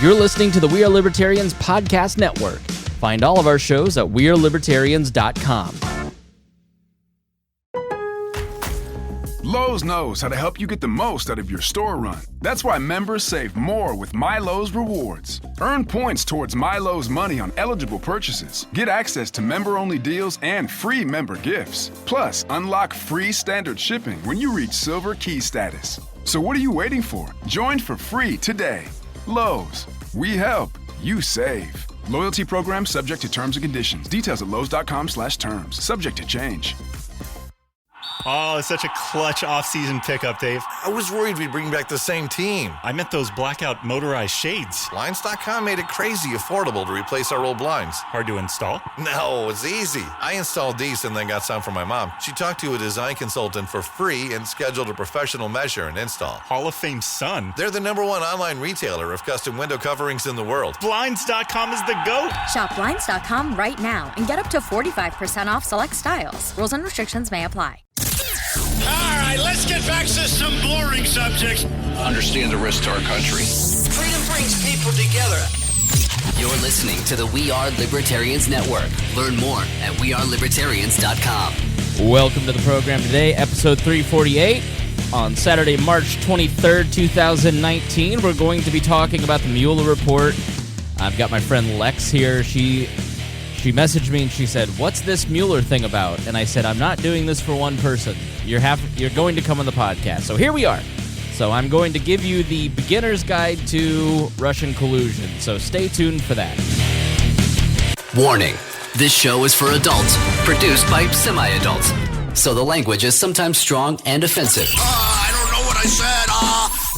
You're listening to the We Are Libertarians Podcast Network. Find all of our shows at wearelibertarians.com. Lowe's knows how to help you get the most out of your store run. That's why members save more with My Lowe's Rewards. Earn points towards My Lowe's money on eligible purchases. Get access to member-only deals and free member gifts. Plus, unlock free standard shipping when you reach Silver Key status. So what are you waiting for? Join for free today. Lowe's. We help. You save. Loyalty program subject to terms and conditions. Details at lowes.com/terms. Subject to change. Oh, it's such a clutch off-season pickup, Dave. I was worried we'd bring back the same team. I meant those blackout motorized shades. Blinds.com made it crazy affordable to replace our old blinds. Hard to install? No, it's easy. I installed these and then got some for my mom. She talked to a design consultant for free and scheduled a professional measure and install. Hall of Fame son. They're the #1 online retailer of custom window coverings in the world. Blinds.com is the GOAT. Shop Blinds.com right now and get up to 45% off select styles. Rules and restrictions may apply. All right, let's get back to some boring subjects. Understand the risk to our country. Freedom brings people together. You're listening to the We Are Libertarians Network. Learn more at wearelibertarians.com. Welcome to the program today, episode 348. On Saturday, March 23rd, 2019, we're going to be talking about the Mueller report. I've got my friend Lex here. She messaged me and she said, "What's this Mueller thing about?" And I said, "I'm not doing this for one person. You're going to come on the podcast." So here we are. So I'm going to give you the beginner's guide to Russian collusion. So stay tuned for that. Warning. This show is for adults, produced by semi-adults. So the language is sometimes strong and offensive. I don't know what I said.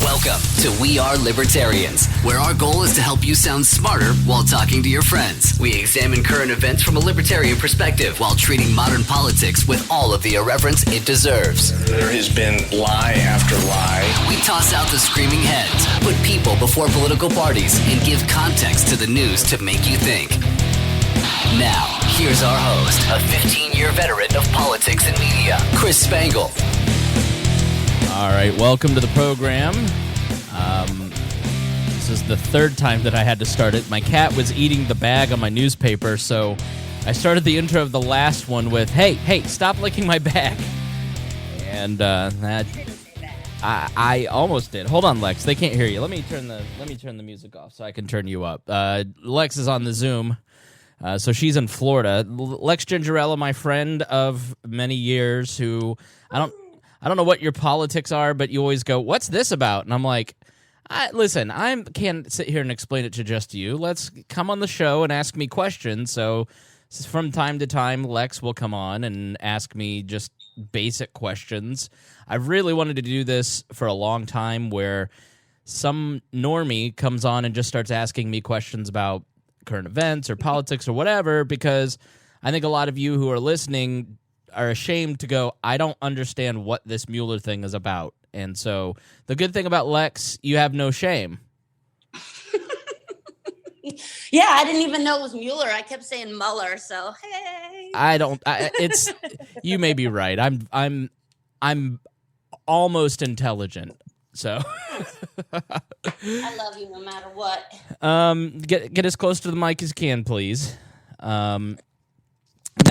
Welcome to We Are Libertarians, where our goal is to help you sound smarter while talking to your friends. We examine current events from a libertarian perspective while treating modern politics with all of the irreverence it deserves. There has been lie after lie. We toss out the screaming heads, put people before political parties, and give context to the news to make you think. Now, here's our host, a 15-year veteran of politics and media, Chris Spangle. All right, welcome to the program. This is the third time that I had to start it. My cat was eating the bag on my newspaper, so I started the intro of the last one with, hey, stop licking my bag. And I almost did. Hold on, Lex. They can't hear you. Let me turn the music off so I can turn you up. Lex is on the Zoom. So she's in Florida. Lex Gingerella, my friend of many years, who I don't know what your politics are, but you always go, "What's this about?" And I'm like, listen, I can't sit here and explain it to just you. Let's come on the show and ask me questions. So from time to time, Lex will come on and ask me just basic questions. I've really wanted to do this for a long time, where some normie comes on and just starts asking me questions about current events or politics or whatever, because I think a lot of you who are listening are ashamed to go, "I don't understand what this Mueller thing is about." And so the good thing about Lex, you have no shame. Yeah, I didn't even know it was Mueller. I kept saying Mueller, so hey. It's you may be right. I'm almost intelligent. So I love you no matter what. Get as close to the mic as you can, please.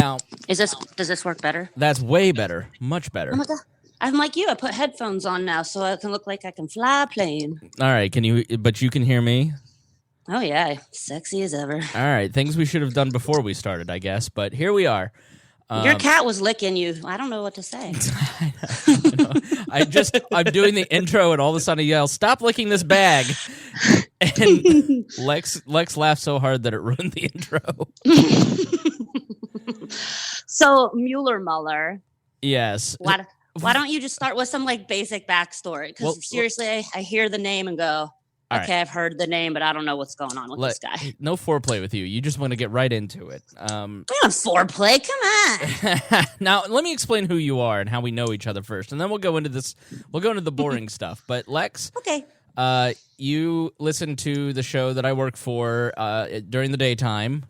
Now, does this work better? That's way better, much better. Oh my God. I'm like you. I put headphones on now so I can look like I can fly a plane. All right, but you can hear me? Oh yeah, sexy as ever. All right, things we should have done before we started, I guess, but here we are. Your cat was licking you. I don't know what to say. I'm doing the intro, and all of a sudden I yell, "Stop licking this bag!" And Lex laughed so hard that it ruined the intro. So Mueller. Yes. Why don't you just start with some basic backstory? Because seriously, I hear the name and go, okay, right. I've heard the name, but I don't know what's going on with this guy. No foreplay with you. You just want to get right into it. Foreplay? Come on. Now, let me explain who you are and how we know each other first, and then we'll go into this. We'll go into the boring stuff. But Lex, okay. You listen to the show that I work for during the daytime.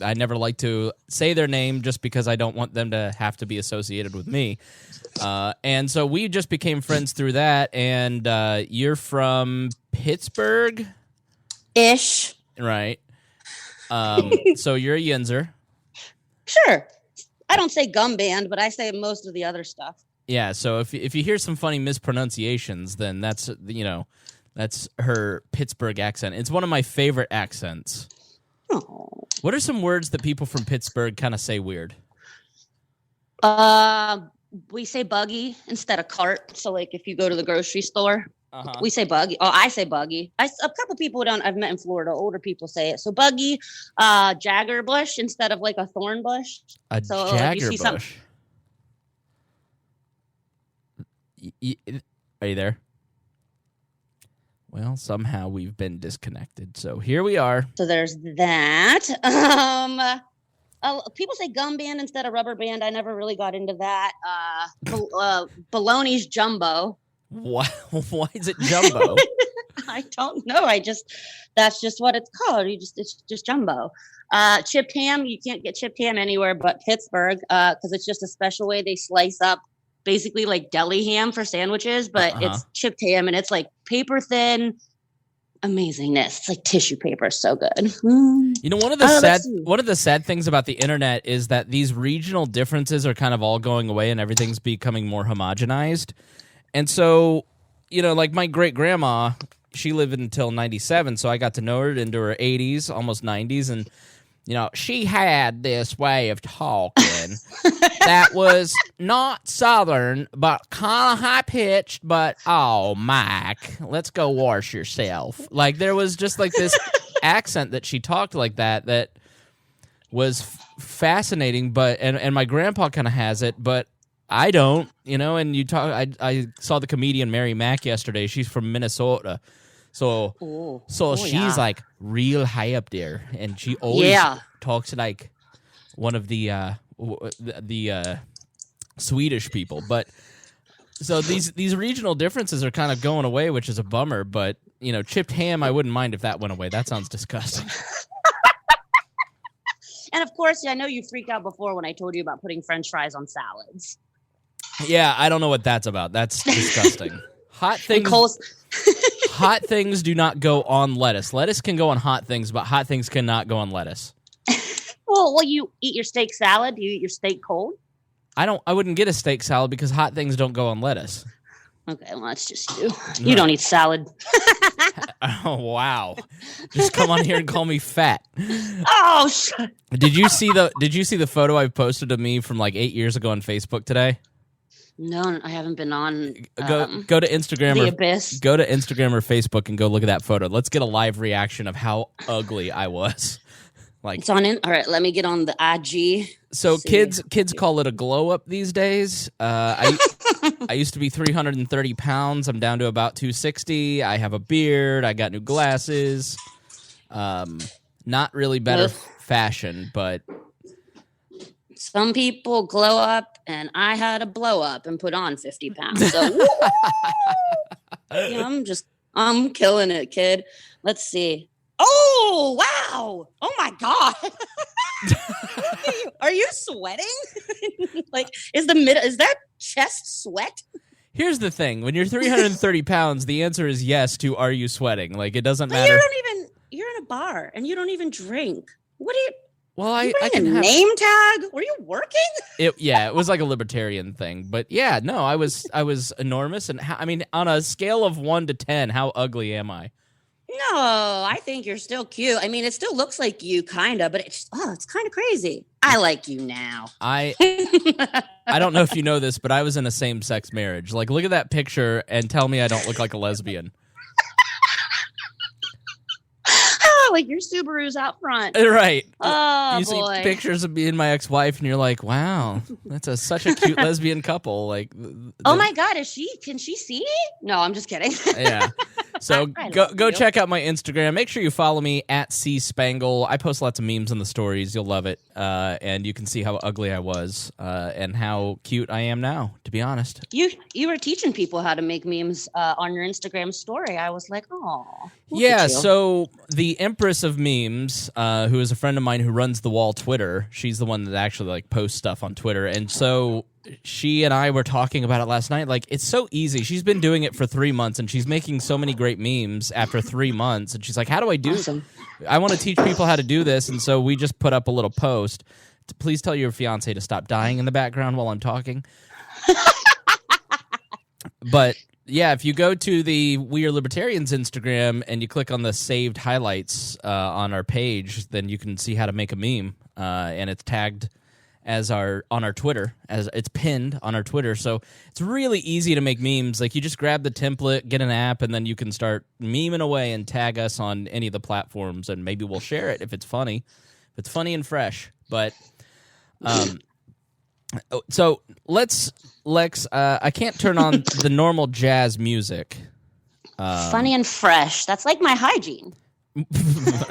I never like to say their name just because I don't want them to have to be associated with me. And so we just became friends through that. And you're from Pittsburgh? Ish. Right. So you're a Yinzer. Sure. I don't say gum band, but I say most of the other stuff. Yeah, so if you hear some funny mispronunciations, then that's her Pittsburgh accent. It's one of my favorite accents. Oh. What are some words that people from Pittsburgh kind of say weird? We say buggy instead of cart. So like if you go to the grocery store, we say buggy. Oh, I say buggy. A couple people I've met in Florida, older people say it. So buggy, jagger bush instead of like a thorn bush. Jagger bush. Are you there? Well, somehow we've been disconnected. So here we are. So there's that. People say gum band instead of rubber band. I never really got into that. Baloney's jumbo. Why is it jumbo? I don't know. That's just what it's called. It's just jumbo. Chipped ham. You can't get chipped ham anywhere but Pittsburgh because it's just a special way they slice up basically like deli ham for sandwiches, but it's chipped ham and it's like paper thin amazingness. It's like tissue paper. So good. You know, one of the sad things about the internet is that these regional differences are kind of all going away and everything's becoming more homogenized. And so, you know, like my great grandma, she lived until 97, so I got to know her into her 80s, almost 90s, and you know, she had this way of talking that was not Southern, but kind of high-pitched, but, oh, Mike, let's go wash yourself. Like, there was just, like, this accent that she talked like that was fascinating, but, and my grandpa kind of has it, but I don't, you know, and I saw the comedian Mary Mack yesterday. She's from Minnesota. So she's like real high up there, and she always talks like one of the Swedish people. But so these regional differences are kind of going away, which is a bummer. But you know, chipped ham, I wouldn't mind if that went away. That sounds disgusting. And of course, I know you freaked out before when I told you about putting French fries on salads. Yeah, I don't know what that's about. That's disgusting. Hot things do not go on lettuce. Lettuce can go on hot things, but hot things cannot go on lettuce. Well, you eat your steak salad. Do you eat your steak cold? I wouldn't get a steak salad because hot things don't go on lettuce. Okay, well, that's just you. You don't eat salad. Oh, wow. Just come on here and call me fat. Oh, shit. Did you see the photo I posted of me from like 8 years ago on Facebook today? No, I haven't been on. Go to Instagram. The Abyss. Go to Instagram or Facebook and go look at that photo. Let's get a live reaction of how ugly I was. Like it's on in. All right, let me get on the IG. So kids call it a glow up these days. I used to be 330 pounds. I'm down to about 260. I have a beard. I got new glasses. Not really better fashion, but. Some people glow up, and I had a blow up and put on 50 pounds. So yeah, I'm killing it, kid. Let's see. Oh, wow. Oh, my God. Are you sweating? Like, is that chest sweat? Here's the thing. When you're 330 pounds, the answer is yes to are you sweating? Like, it doesn't matter. You're in a bar, and you don't even drink. What do you... Well, I can have name tag. Were you working? It was like a libertarian thing, but yeah, no, I was enormous, and I mean, on a scale of 1 to 10, how ugly am I? No, I think you're still cute. I mean, it still looks like you, kind of, but it's kind of crazy. I like you now. I don't know if you know this, but I was in a same-sex marriage. Like, look at that picture and tell me I don't look like a lesbian. Like your Subaru's out front. Right. Oh, you boy. see pictures of me and my ex-wife, and you're like, wow, that's such a cute lesbian couple. Like, oh, my God, can she see? No, I'm just kidding. Yeah. So go check out my Instagram. Make sure you follow me at @Spangle. I post lots of memes in the stories. You'll love it. And you can see how ugly I was and how cute I am now, to be honest. You were teaching people how to make memes on your Instagram story. I was like, oh. Yeah, so the Empress of Memes, who is a friend of mine who runs The Wall Twitter, she's the one that actually like posts stuff on Twitter. And so she and I were talking about it last night. Like, it's so easy. She's been doing it for 3 months, and she's making so many great memes after 3 months. And she's like, how do I do Awesome. I want to teach people how to do this. And so we just put up a little post. Please tell your fiance to stop dying in the background while I'm talking. But yeah, if you go to the We Are Libertarians Instagram and you click on the saved highlights on our page, then you can see how to make a meme, and it's tagged as on our Twitter, as it's pinned on our Twitter. So it's really easy to make memes. Like, you just grab the template, get an app, and then you can start memeing away and tag us on any of the platforms, and maybe we'll share it if it's funny. If it's funny and fresh. But so Lex, I can't turn on the normal jazz music. Funny and fresh. That's like my hygiene.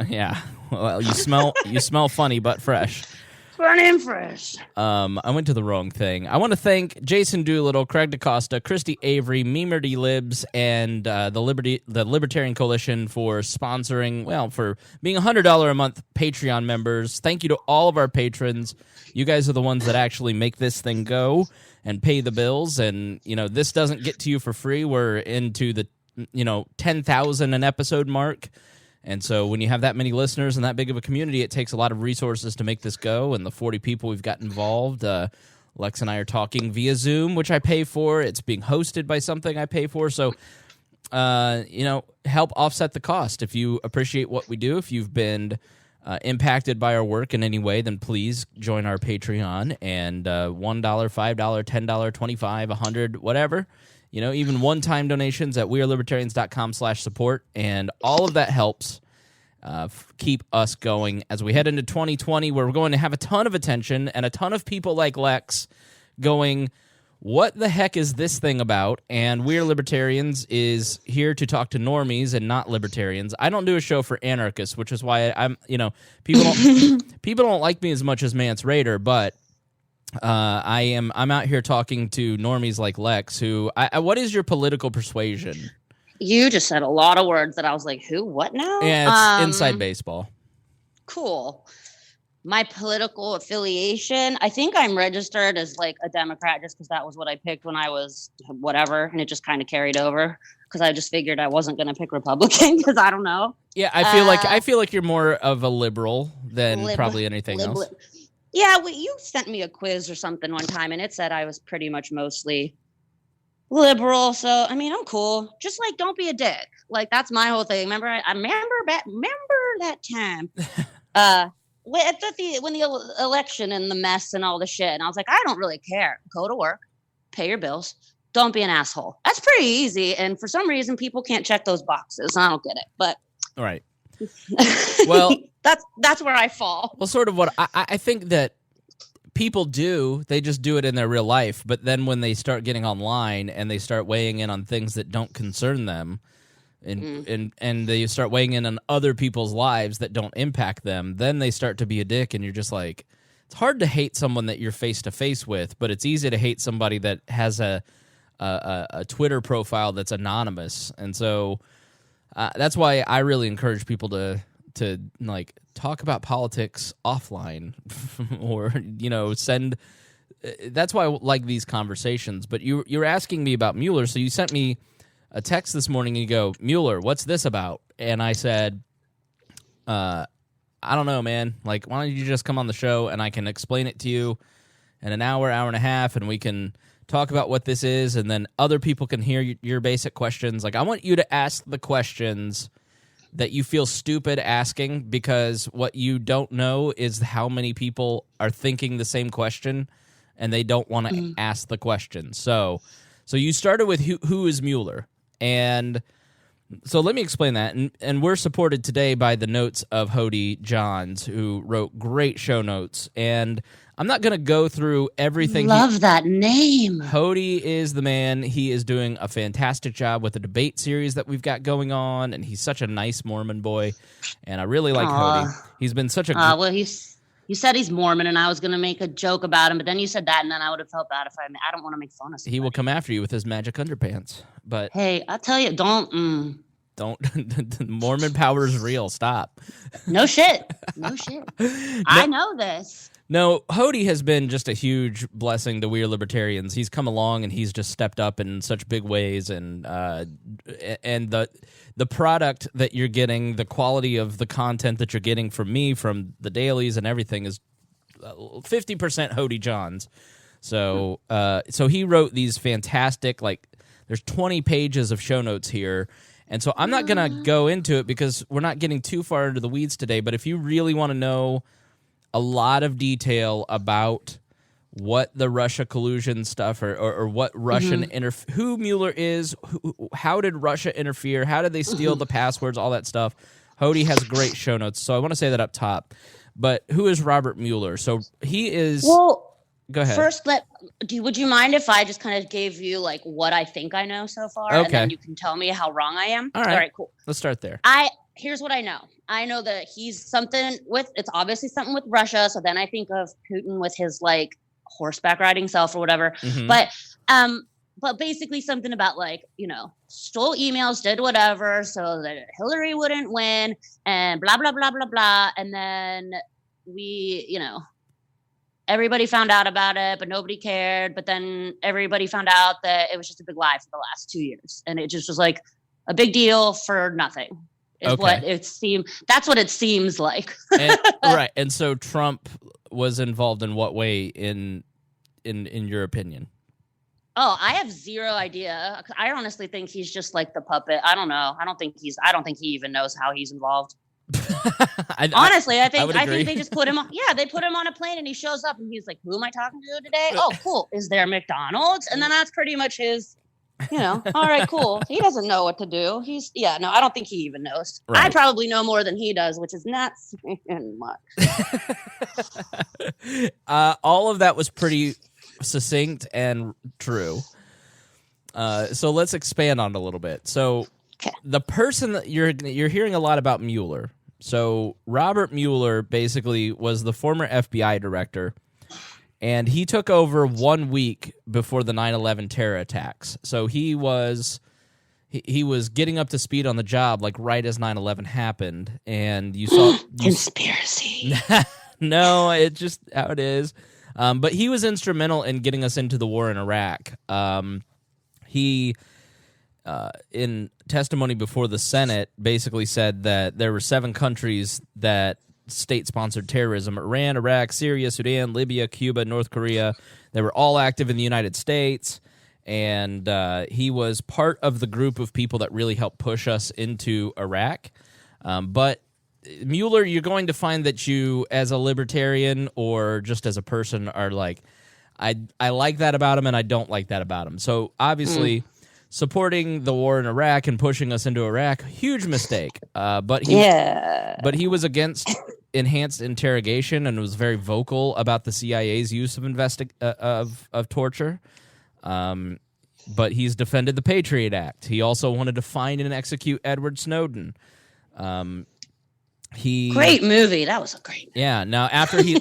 Yeah. Well, you smell funny but fresh. Funny and fresh. I went to the wrong thing. I want to thank Jason Doolittle, Craig DaCosta, Christy Avery, Memerdy Libs, and the Libertarian Coalition for sponsoring, for being $100 a month Patreon members. Thank you to all of our patrons. You guys are the ones that actually make this thing go and pay the bills. And, this doesn't get to you for free. We're into the, 10,000 an episode mark. And so when you have that many listeners and that big of a community, it takes a lot of resources to make this go. And the 40 people we've got involved, Lex and I are talking via Zoom, which I pay for. It's being hosted by something I pay for. So, help offset the cost. If you appreciate what we do, if you've been impacted by our work in any way, then please join our Patreon. And $1, $5, $10, $25, $100, whatever. Even one-time donations at wearelibertarians.com/support, and all of that helps keep us going as we head into 2020, where we're going to have a ton of attention and a ton of people like Lex going, what the heck is this thing about? And We Are Libertarians is here to talk to normies and not libertarians. I don't do a show for anarchists, which is why I'm, people don't like me as much as Mance Raider, but I'm out here talking to normies like Lex, who what is your political persuasion? You just said a lot of words that I was like, who, what now? Yeah, it's inside baseball. Cool. My political affiliation, I think I'm registered as like a Democrat just because that was what I picked when I was whatever, and it just kind of carried over because I just figured I wasn't going to pick Republican because I don't know. Yeah, I feel like you're more of a liberal than probably anything else. Yeah, you sent me a quiz or something one time, and it said I was pretty much mostly liberal. So, I mean, I'm cool. Just, don't be a dick. That's my whole thing. Remember, I remember that time when the election and the mess and all the shit. And I was like, I don't really care. Go to work, pay your bills. Don't be an asshole. That's pretty easy. And for some reason, people can't check those boxes. I don't get it. But all right. Well, that's where I fall. Well, sort of what I think that people do, they just do it in their real life. But then when they start getting online and they start weighing in on things that don't concern them, and they start weighing in on other people's lives that don't impact them, then they start to be a dick. And you're just like, it's hard to hate someone that you're face to face with, but it's easy to hate somebody that has a Twitter profile that's anonymous. And so that's why I really encourage people to talk about politics offline or, send. That's why I like these conversations. But you're asking me about Mueller. So you sent me a text this morning and you go, Mueller, what's this about? And I said, I don't know, man. Why don't you just come on the show and I can explain it to you in an hour and a half, and we can talk about what this is, and then other people can hear your basic questions. I want you to ask the questions that you feel stupid asking, because what you don't know is how many people are thinking the same question and they don't want to ask the question. So you started with who is Mueller? And so let me explain that. And we're supported today by the notes of Hody Johns, who wrote great show notes. And I'm not going to go through everything. Love that name. Hody is the man. He is doing a fantastic job with the debate series that we've got going on, and he's such a nice Mormon boy, and I really like Hody. He's been such a you said he's Mormon, and I was going to make a joke about him, but then you said that, and then I would have felt bad if I don't want to make fun of somebody. He will come after you with his magic underpants. But hey, I'll tell you, don't. Mormon power is real. Stop. No shit. I know this. No, Hody has been just a huge blessing to We Are Libertarians. He's come along and he's just stepped up in such big ways, and the product that you're getting, the quality of the content that you're getting from me, from the dailies and everything is 50% Hody Johns. So he wrote these fantastic, like, there's 20 pages of show notes here. And so I'm not going to go into it because we're not getting too far into the weeds today. But if you really want to know a lot of detail about what the Russia collusion stuff or what Russian who Mueller is, how did Russia interfere, how did they steal the passwords, all that stuff, Hody has great show notes. So I want to say that up top. But who is Robert Mueller? So he is... Well, go ahead. First, would you mind if I just kind of gave you like what I think I know so far, okay, and then you can tell me how wrong I am? All right, cool. Let's start there. Here's what I know. I know that he's it's obviously something with Russia. So then I think of Putin with his like horseback riding self or whatever. But basically something about like, stole emails, did whatever so that Hillary wouldn't win and blah, blah, blah, blah, blah. And then we, everybody found out about it, but nobody cared. But then everybody found out that it was just a big lie for the last 2 years. And it just was like a big deal for nothing. What it seemed. That's what it seems like. Right. And so Trump was involved in what way in your opinion? Oh, I have zero idea. I honestly think he's just like the puppet. I don't know. I don't think he even knows how he's involved. I think they just put him on. Yeah, they put him on a plane and he shows up and he's like, "Who am I talking to today? Oh, cool. Is there McDonald's?" And then that's pretty much his. All right, cool. He doesn't know what to do. I don't think he even knows. Right. I probably know more than he does, which is not saying much. All of that was pretty succinct and true. So let's expand on it a little bit. So the person that you're hearing a lot about Mueller. So Robert Mueller basically was the former FBI director. And he took over 1 week before the 9/11 terror attacks. So he was getting up to speed on the job, like right as 9/11 happened. And you saw conspiracy. No, it's just how it is. But he was instrumental in getting us into the war in Iraq. He, in testimony before the Senate, basically said that there were 7 countries that state-sponsored terrorism: Iran, Iraq, Syria, Sudan, Libya, Cuba, North Korea. They were all active in the United States, and he was part of the group of people that really helped push us into Iraq. But Mueller, you're going to find that you, as a libertarian or just as a person, are like, I like that about him and I don't like that about him. So obviously supporting the war in Iraq and pushing us into Iraq, huge mistake. But he was against enhanced interrogation and was very vocal about the CIA's use of torture. But he's defended the Patriot Act. He also wanted to find and execute Edward Snowden. Great movie. That was a great movie. Yeah. Now after he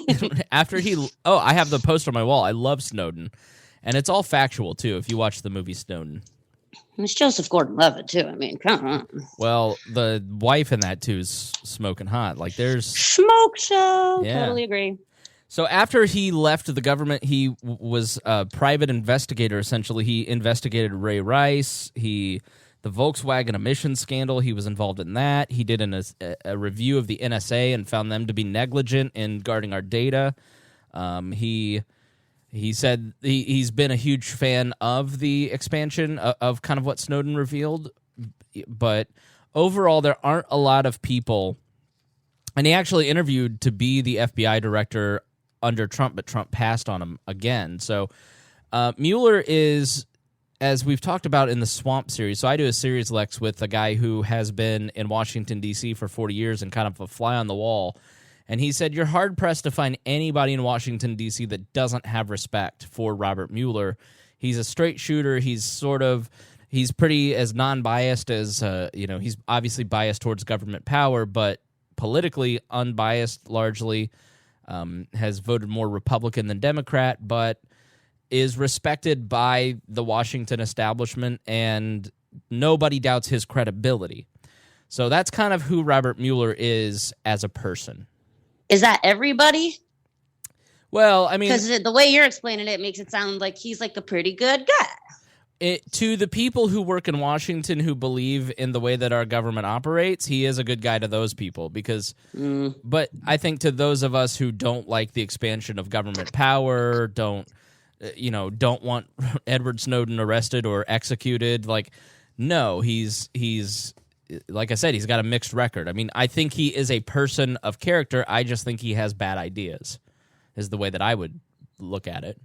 I have the poster on my wall. I love Snowden, and it's all factual too. If you watch the movie Snowden, it's Joseph Gordon-Levitt too. I mean, come on. Well, the wife in that too is smoking hot. Like there's smoke show. Yeah. Totally agree. So after he left the government, he was a private investigator. Essentially, he investigated Ray Rice. The Volkswagen emissions scandal, he was involved in that. He did a review of the NSA and found them to be negligent in guarding our data. He said he's been a huge fan of the expansion of kind of what Snowden revealed. But overall, there aren't a lot of people. And he actually interviewed to be the FBI director under Trump, but Trump passed on him again. So Mueller is, as we've talked about in the Swamp series, so I do a series, Lex, with a guy who has been in Washington, D.C. for 40 years and kind of a fly on the wall. And he said, you're hard-pressed to find anybody in Washington, D.C. that doesn't have respect for Robert Mueller. He's a straight shooter. He's pretty as non-biased as, he's obviously biased towards government power, but politically unbiased largely, has voted more Republican than Democrat, but is respected by the Washington establishment, and nobody doubts his credibility. So that's kind of who Robert Mueller is as a person. Is that everybody? Well, I mean, because the way you're explaining it makes it sound like he's like a pretty good guy. To the people who work in Washington who believe in the way that our government operates, he is a good guy to those people because but I think to those of us who don't like the expansion of government power, don't want Edward Snowden arrested or executed, like, no, he's like I said, he's got a mixed record. I mean, I think he is a person of character. I just think he has bad ideas, is the way that I would look at it.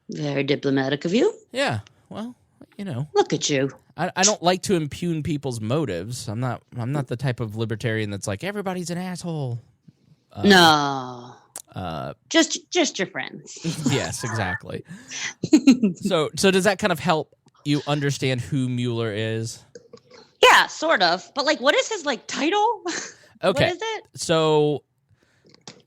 Very diplomatic of you. Yeah. Well, look at you. I don't like to impugn people's motives. I'm not the type of libertarian that's like everybody's an asshole. No. Just your friends. Yes, exactly. So does that kind of help you understand who Mueller is? Yeah, sort of. But like, what is his like title? Okay. What is it? So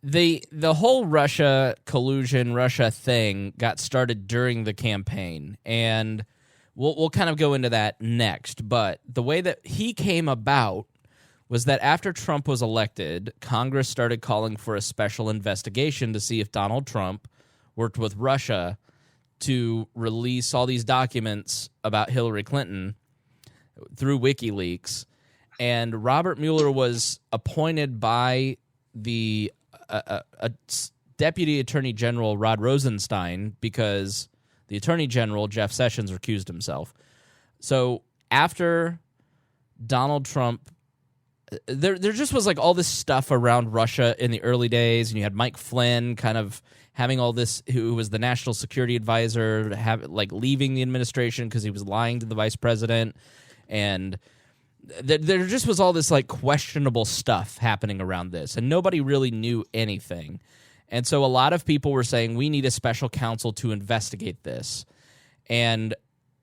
the whole Russia collusion, Russia thing got started during the campaign, and we'll kind of go into that next. But the way that he came about was that after Trump was elected, Congress started calling for a special investigation to see if Donald Trump worked with Russia to release all these documents about Hillary Clinton through WikiLeaks. And Robert Mueller was appointed by the Deputy Attorney General Rod Rosenstein because the Attorney General, Jeff Sessions, recused himself. So after Donald Trump, there just was like all this stuff around Russia in the early days, and you had Mike Flynn kind of having all this, who was the national security advisor, leaving the administration because he was lying to the vice president, and there just was all this like questionable stuff happening around this, and nobody really knew anything. And so a lot of people were saying, we need a special counsel to investigate this. And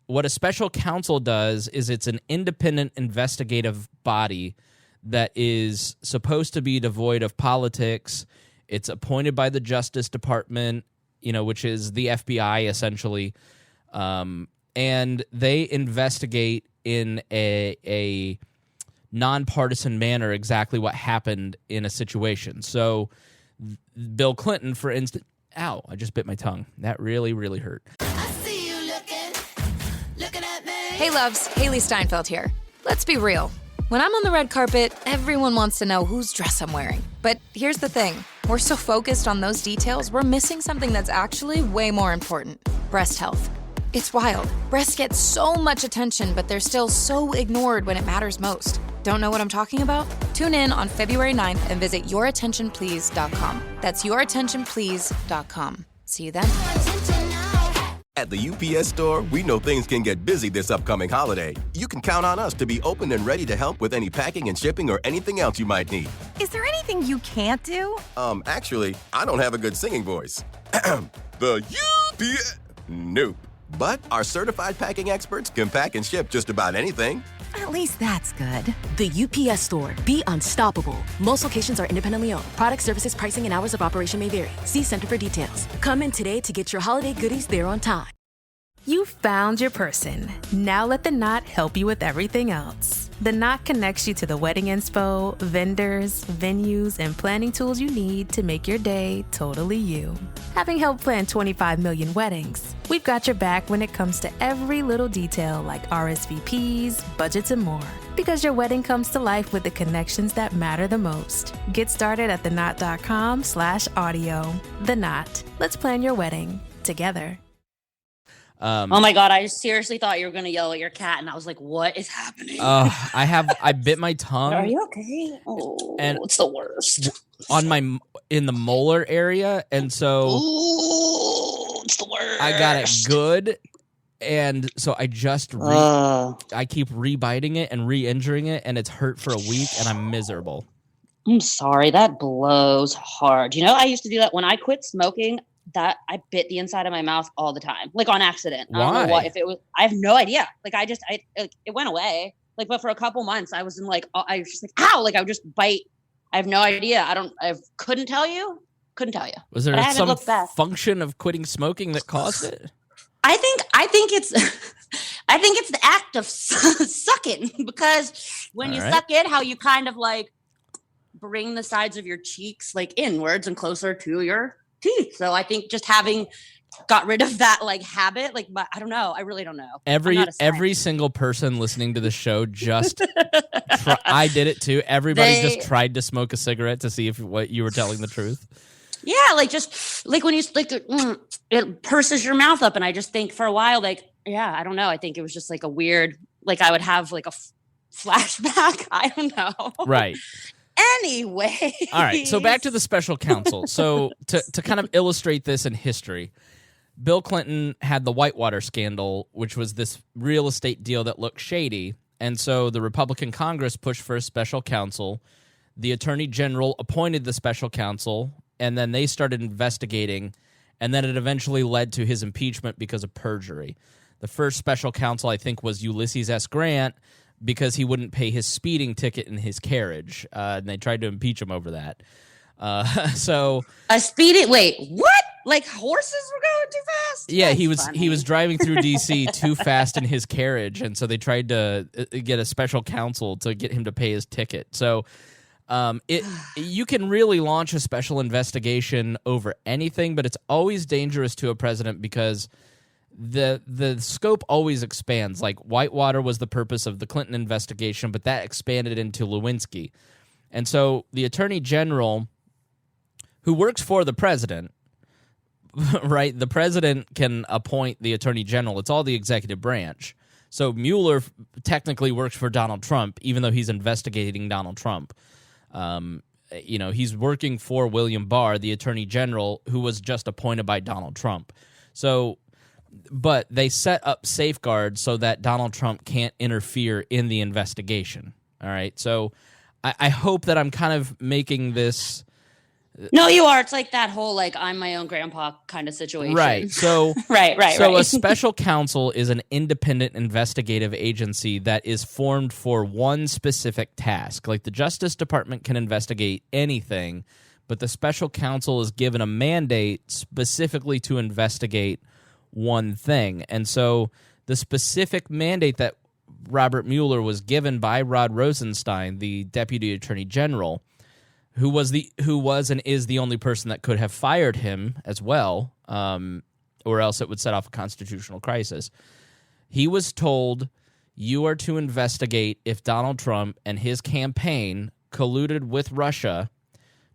what a special counsel does is it's an independent investigative body that is supposed to be devoid of politics. It's appointed by the Justice Department, which is the FBI essentially. And they investigate in a nonpartisan manner exactly what happened in a situation. So Bill Clinton, for instance, ow, I just bit my tongue. That really, really hurt. I see you looking at me. Hey loves, Haley Steinfeld here. Let's be real. When I'm on the red carpet, everyone wants to know whose dress I'm wearing. But here's the thing. We're so focused on those details, we're missing something that's actually way more important. Breast health. It's wild. Breasts get so much attention, but they're still so ignored when it matters most. Don't know what I'm talking about? Tune in on February 9th and visit yourattentionplease.com. That's yourattentionplease.com. See you then. At the UPS Store, we know things can get busy this upcoming holiday. You can count on us to be open and ready to help with any packing and shipping or anything else you might need. Is there anything you can't do? Actually, I don't have a good singing voice. The UPS... Nope. But our certified packing experts can pack and ship just about anything. At least that's good. The UPS Store. Be unstoppable. Most locations are independently owned. Product, services, pricing, and hours of operation may vary. See Center for details. Come in today to get your holiday goodies there on time. You found your person. Now let the Knot help you with everything else. The Knot connects you to the wedding inspo, vendors, venues, and planning tools you need to make your day totally you. Having helped plan 25 million weddings, we've got your back when it comes to every little detail like RSVPs, budgets, and more. Because your wedding comes to life with the connections that matter the most. Get started at theknot.com/audio. The Knot. Let's plan your wedding together. Oh my God, I seriously thought you were going to yell at your cat, and I was like, what is happening? I bit my tongue. Are you okay? Oh, and it's the worst. In the molar area, and so it's the worst. I got it good, and so I just I keep rebiting it and re-injuring it, and it's hurt for a week, and I'm miserable. I'm sorry, that blows hard. I used to do that when I quit smoking. That I bit the inside of my mouth all the time, like on accident. Why? I don't know what, if it was, I have no idea. Like it went away. Like, but for a couple months I was in like, I was just like, ow, like I would just bite. I have no idea. I couldn't tell you. Was there some function of quitting smoking that caused it? I think it's, I think it's the act of sucking, because when you suck it, how you kind of like bring the sides of your cheeks like inwards and closer to your teeth. So I think just having got rid of that like habit, like, but I don't know. I really don't know. Every single person listening to the show just I did it too. Everybody just tried to smoke a cigarette to see if what you were telling the truth. Yeah, like just like when you like it purses your mouth up, and I just think for a while, like, yeah, I don't know. I think it was just like a weird, like I would have like a flashback. I don't know. Right. Anyway. All right. So back to the special counsel. So to kind of illustrate this in history, Bill Clinton had the Whitewater scandal, which was this real estate deal that looked shady. And so the Republican Congress pushed for a special counsel. The Attorney General appointed the special counsel, and then they started investigating, and then it eventually led to his impeachment because of perjury. The first special counsel, I think, was Ulysses S. Grant, because he wouldn't pay his speeding ticket in his carriage, and they tried to impeach him over that. So a speeding, wait, what? Like horses were going too fast? Yeah, That's he was driving through D.C. too fast in his carriage, and so they tried to get a special counsel to get him to pay his ticket. So you can really launch a special investigation over anything, but it's always dangerous to a president because the scope always expands. Like Whitewater was the purpose of the Clinton investigation, but that expanded into Lewinsky. And so the Attorney General, who works for the president, right? The president can appoint the Attorney General. It's all the executive branch. So Mueller technically works for Donald Trump, even though he's investigating Donald Trump. He's working for William Barr, the Attorney General, who was just appointed by Donald Trump. So, but they set up safeguards so that Donald Trump can't interfere in the investigation. All right. So I hope that I'm kind of making this. No, you are. It's like that whole like I'm my own grandpa kind of situation. Right. So right. So a special counsel is an independent investigative agency that is formed for one specific task. Like the Justice Department can investigate anything, but the special counsel is given a mandate specifically to investigate one thing. And so the specific mandate that Robert Mueller was given by Rod Rosenstein, the Deputy Attorney General, who was and is the only person that could have fired him as well, or else it would set off a constitutional crisis. He was told, you are to investigate if Donald Trump and his campaign colluded with Russia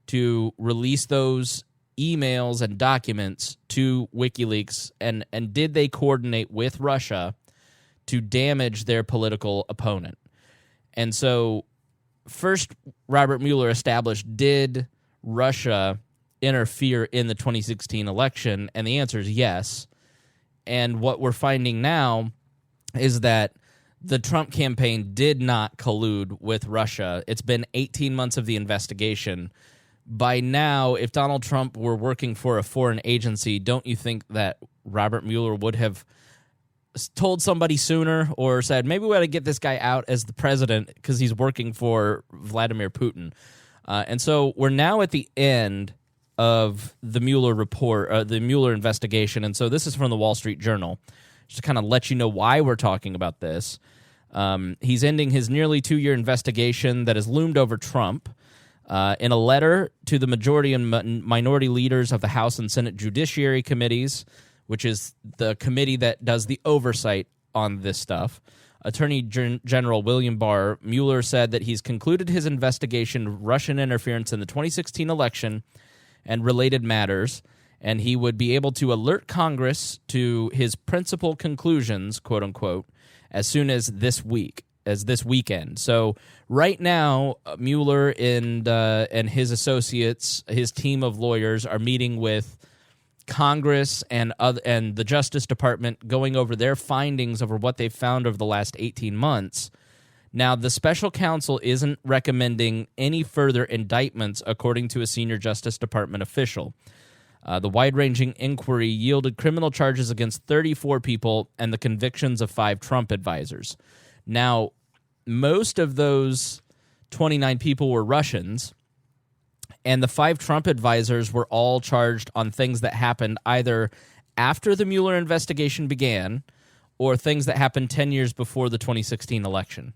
to release those emails and documents to WikiLeaks, and did they coordinate with Russia to damage their political opponent. And so first, Robert Mueller established, did Russia interfere in the 2016 election? And the answer is yes. And what we're finding now is that the Trump campaign did not collude with Russia. It's been 18 months of the investigation. By now, if Donald Trump were working for a foreign agency, don't you think that Robert Mueller would have told somebody sooner or said, maybe we ought to get this guy out as the president because he's working for Vladimir Putin? And so we're now at the end of the Mueller report, the Mueller investigation. And so this is from the Wall Street Journal, just to kind of let you know why we're talking about this. He's ending his nearly 2-year investigation that has loomed over Trump. In a letter to the majority and minority leaders of the House and Senate Judiciary Committees, which is the committee that does the oversight on this stuff, Attorney General William Barr, Mueller said that he's concluded his investigation of Russian interference in the 2016 election and related matters, and he would be able to alert Congress to his principal conclusions, quote unquote, as soon as this weekend. So right now, Mueller and his associates, his team of lawyers, are meeting with Congress and the Justice Department, going over their findings over what they've found over the last 18 months. Now, the special counsel isn't recommending any further indictments, according to a senior Justice Department official. The wide-ranging inquiry yielded criminal charges against 34 people and the convictions of 5 Trump advisors. Now, most of those 29 people were Russians, and the 5 Trump advisors were all charged on things that happened either after the Mueller investigation began or things that happened 10 years before the 2016 election.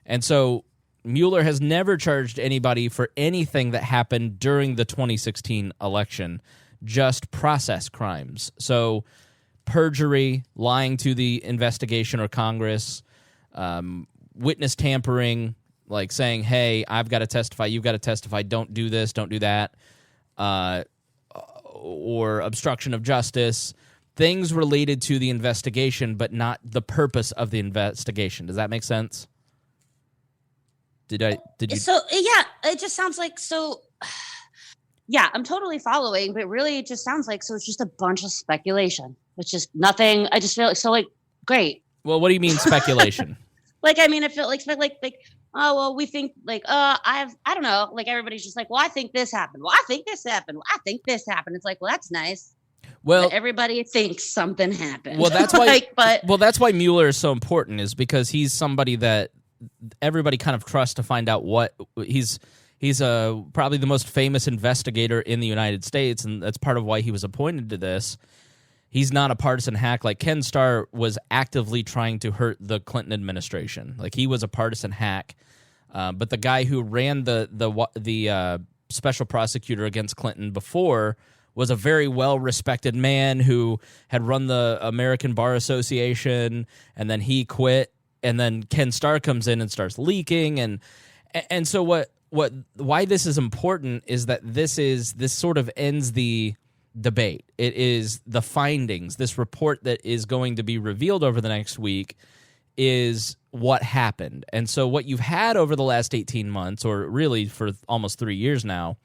And so Mueller has never charged anybody for anything that happened during the 2016 election. just process crimes. So perjury, lying to the investigation or Congress, witness tampering, like saying, hey, I've got to testify, you've got to testify, don't do this, don't do that, or obstruction of justice, things related to the investigation but not the purpose of the investigation. Does that make sense? Did you? So, yeah, it just sounds like so... Yeah, I'm totally following, but really it just sounds like, so it's just a bunch of speculation, which is nothing. I just feel like, so like, great. Well, what do you mean speculation? Like, I mean, I feel like, oh, well, we think like, I don't know. Like everybody's just like, well, I think this happened. Well, I think this happened. Well, I think this happened. It's like, well, that's nice. Well, but everybody thinks something happened. Well, that's why, that's why Mueller is so important, is because he's somebody that everybody kind of trusts to find out what he's probably the most famous investigator in the United States, and that's part of why he was appointed to this. He's not a partisan hack. Like Ken Starr was actively trying to hurt the Clinton administration. Like he was a partisan hack, but the guy who ran the special prosecutor against Clinton before was a very well-respected man who had run the American Bar Association, and then he quit, and then Ken Starr comes in and starts leaking, and so why this is important is that this sort of ends the debate. It is the findings. This report that is going to be revealed over the next week is what happened. And so what you've had over the last 18 months, or really for almost 3 years now,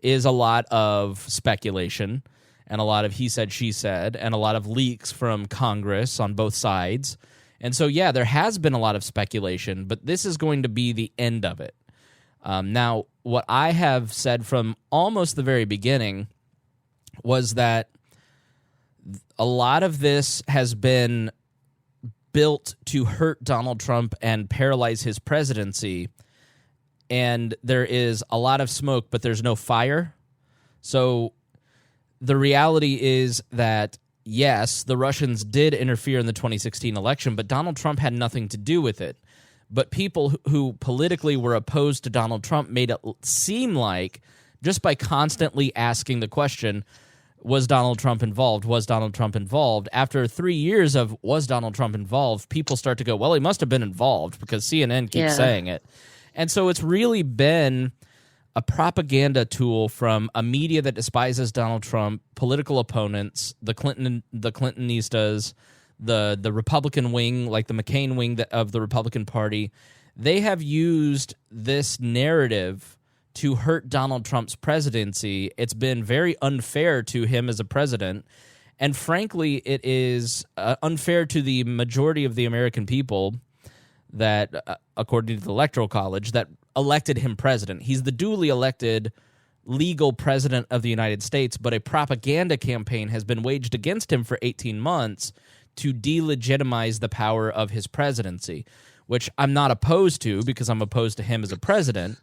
is a lot of speculation and a lot of he said, she said, and a lot of leaks from Congress on both sides. And so, yeah, there has been a lot of speculation, but this is going to be the end of it. Now, what I have said from almost the very beginning was that a lot of this has been built to hurt Donald Trump and paralyze his presidency, and there is a lot of smoke, but there's no fire. So the reality is that, yes, the Russians did interfere in the 2016 election, but Donald Trump had nothing to do with it. But people who politically were opposed to Donald Trump made it seem like, just by constantly asking the question, was Donald Trump involved? Was Donald Trump involved? After 3 years of was Donald Trump involved, people start to go, well, he must have been involved because CNN keeps saying it. And so it's really been a propaganda tool from a media that despises Donald Trump, political opponents, the Clintonistas, the Republican wing, like the McCain wing of the Republican Party. They have used this narrative to hurt Donald Trump's presidency. It's been very unfair to him as a president, and frankly, it is unfair to the majority of the American people that, according to the Electoral College, that elected him president. He's the duly elected legal president of the United States, but a propaganda campaign has been waged against him for 18 months to delegitimize the power of his presidency, which I'm not opposed to because I'm opposed to him as a president.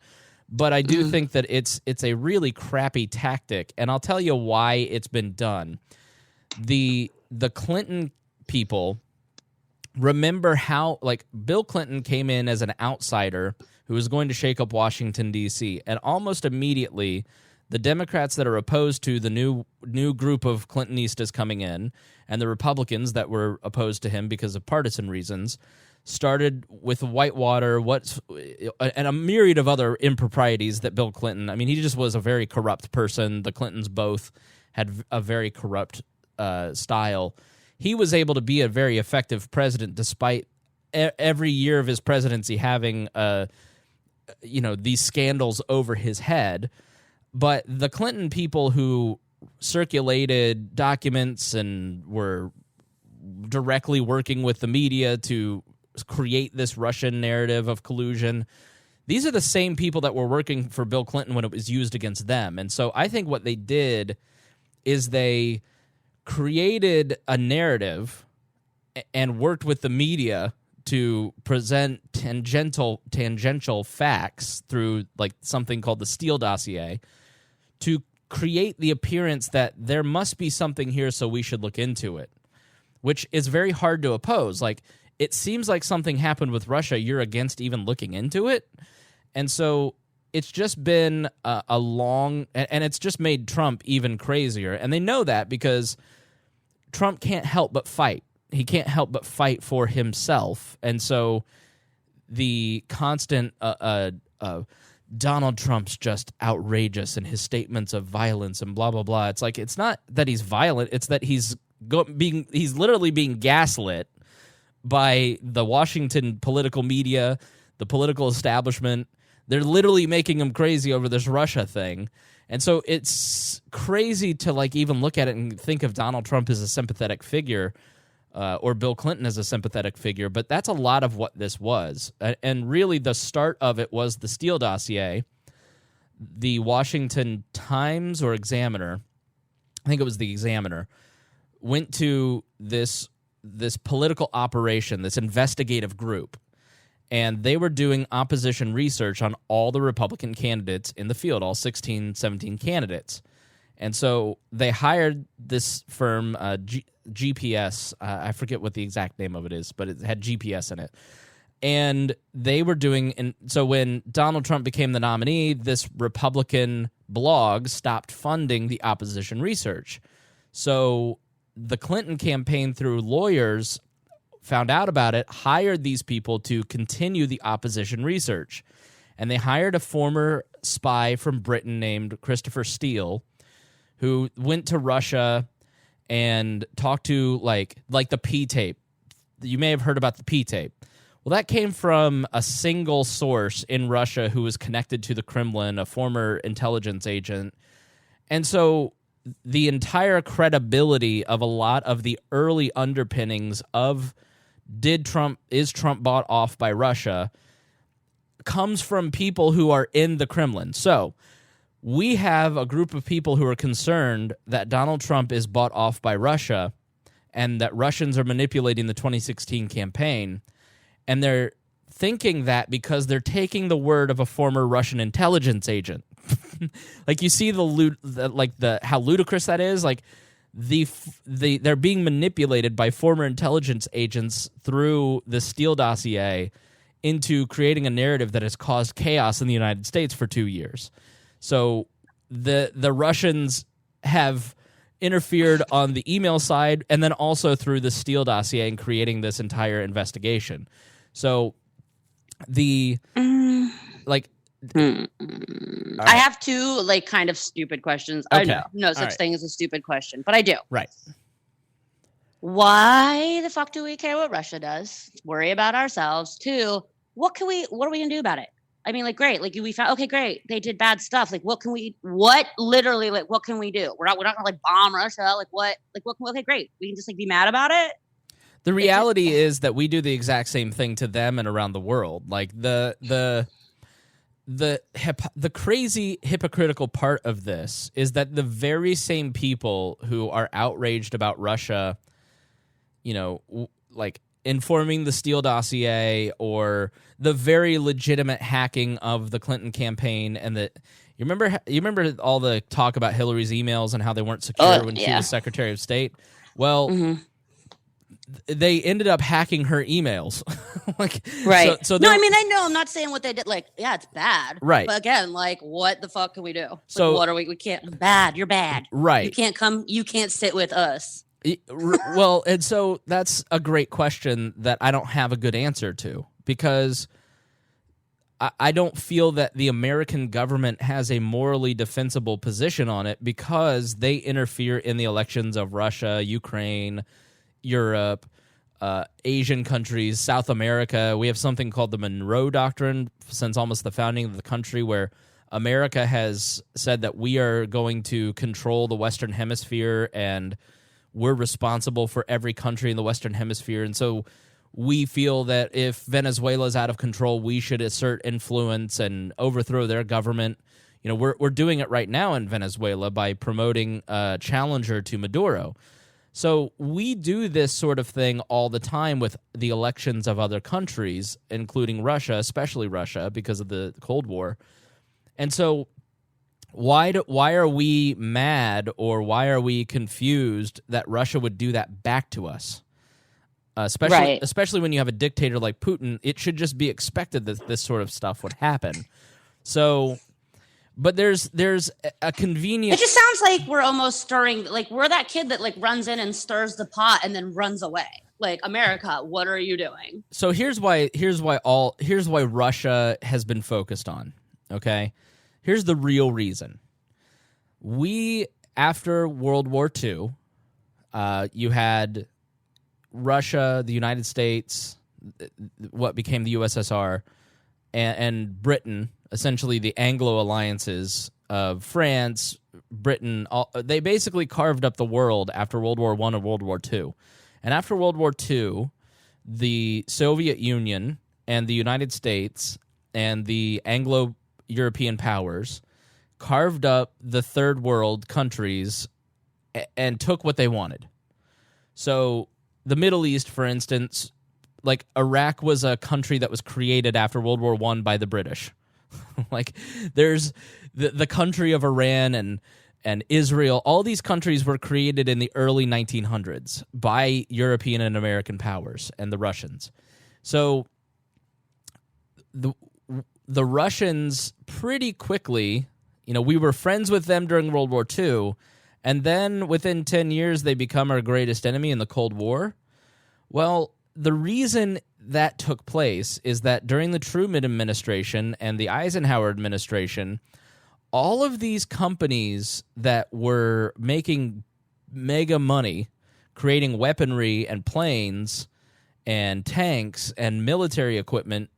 But I do think that it's a really crappy tactic, and I'll tell you why it's been done. The Clinton people remember how, like, Bill Clinton came in as an outsider who was going to shake up Washington, D.C., and almost immediately the Democrats that are opposed to the new group of Clintonistas coming in and the Republicans that were opposed to him because of partisan reasons started with Whitewater, and a myriad of other improprieties that Bill Clinton, I mean, he just was a very corrupt person. The Clintons both had a very corrupt style. He was able to be a very effective president despite every year of his presidency having these scandals over his head. But the Clinton people who circulated documents and were directly working with the media to create this Russian narrative of collusion, these are the same people that were working for Bill Clinton when it was used against them. And so I think what they did is they created a narrative and worked with the media to present tangential facts through like something called the Steele dossier to create the appearance that there must be something here, so we should look into it, which is very hard to oppose. Like, it seems like something happened with Russia. You're against even looking into it. And so it's just been a long, and it's just made Trump even crazier. And they know that because Trump can't help but fight. He can't help but fight for himself. And so the constant Donald Trump's just outrageous in his statements of violence and blah, blah, blah. It's like, it's not that he's violent. It's that he's literally being gaslit by the Washington political media, the political establishment. They're literally making him crazy over this Russia thing. And so it's crazy to like even look at it and think of Donald Trump as a sympathetic figure or Bill Clinton as a sympathetic figure. But that's a lot of what this was. And really the start of it was the Steele dossier. The Washington Times or Examiner, I think it was the Examiner, went to this political operation, this investigative group, and they were doing opposition research on all the Republican candidates in the field, all 16, 17 candidates. And so they hired this firm, GPS. I forget what the exact name of it is, but it had GPS in it. And they were doing, and so when Donald Trump became the nominee, this Republican blog stopped funding the opposition research. So the Clinton campaign, through lawyers, found out about it, hired these people to continue the opposition research. And they hired a former spy from Britain named Christopher Steele, who went to Russia and talked to like the P-tape. You may have heard about the P-tape. Well, that came from a single source in Russia who was connected to the Kremlin, a former intelligence agent. And so the entire credibility of a lot of the early underpinnings of is Trump bought off by Russia comes from people who are in the Kremlin. So we have a group of people who are concerned that Donald Trump is bought off by Russia and that Russians are manipulating the 2016 campaign. And they're thinking that because they're taking the word of a former Russian intelligence agent. Like, you see how ludicrous that is. Like, they're being manipulated by former intelligence agents through the Steele dossier into creating a narrative that has caused chaos in the United States for 2 years. So the Russians have interfered on the email side and then also through the Steele dossier and creating this entire investigation. So I have two kind of stupid questions. Okay. I know no such thing as a stupid question, but I do. Right. Why the fuck do we care what Russia does? Worry about ourselves. Two, what are we gonna do about it? I mean, great. We found, okay, great. They did bad stuff. What can we do? We're not gonna bomb Russia. Okay, great. We can just be mad about it. The reality is that we do the exact same thing to them and around the world. The crazy hypocritical part of this is that the very same people who are outraged about Russia, informing the Steele dossier or the very legitimate hacking of the Clinton campaign, and you remember all the talk about Hillary's emails and how they weren't secure when she was Secretary of State. Well, they ended up hacking her emails. Right. So no, I mean, I know. I'm not saying what they did. It's bad. Right. But again, what the fuck can we do? So what are we? We can't. Bad. You're bad. Right. You can't come. You can't sit with us. Well, and so that's a great question that I don't have a good answer to, because I don't feel that the American government has a morally defensible position on it, because they interfere in the elections of Russia, Ukraine, Europe, Asian countries, South America. We have something called the Monroe Doctrine since almost the founding of the country, where America has said that we are going to control the Western Hemisphere and we're responsible for every country in the Western Hemisphere. And so we feel that if Venezuela is out of control, we should assert influence and overthrow their government. We're doing it right now in Venezuela by promoting a challenger to Maduro. So we do this sort of thing all the time with the elections of other countries, including Russia, especially Russia, because of the Cold War. And so why are we mad, or why are we confused that Russia would do that back to us? Especially when you have a dictator like Putin, it should just be expected that this sort of stuff would happen. So, but there's a convenient. It just sounds like we're almost stirring, like we're that kid that like runs in and stirs the pot and then runs away. Like, America, what are you doing? So here's why Russia has been focused on. Okay, here's the real reason. After World War II, you had Russia, the United States, what became the USSR, and Britain, essentially the Anglo alliances of France, Britain. They basically carved up the world after World War I and World War II. And after World War II, the Soviet Union and the United States and the Anglo-European powers carved up the third world countries and took what they wanted. So the Middle East, for instance, like Iraq was a country that was created after World War I by the British. Like there's the country of Iran and Israel, all these countries were created in the early 1900s by European and American powers and the Russians. So the Russians pretty quickly, we were friends with them during World War II, and then within 10 years they become our greatest enemy in the Cold War. Well, the reason that took place is that during the Truman administration and the Eisenhower administration, all of these companies that were making mega money, creating weaponry and planes and tanks and military equipment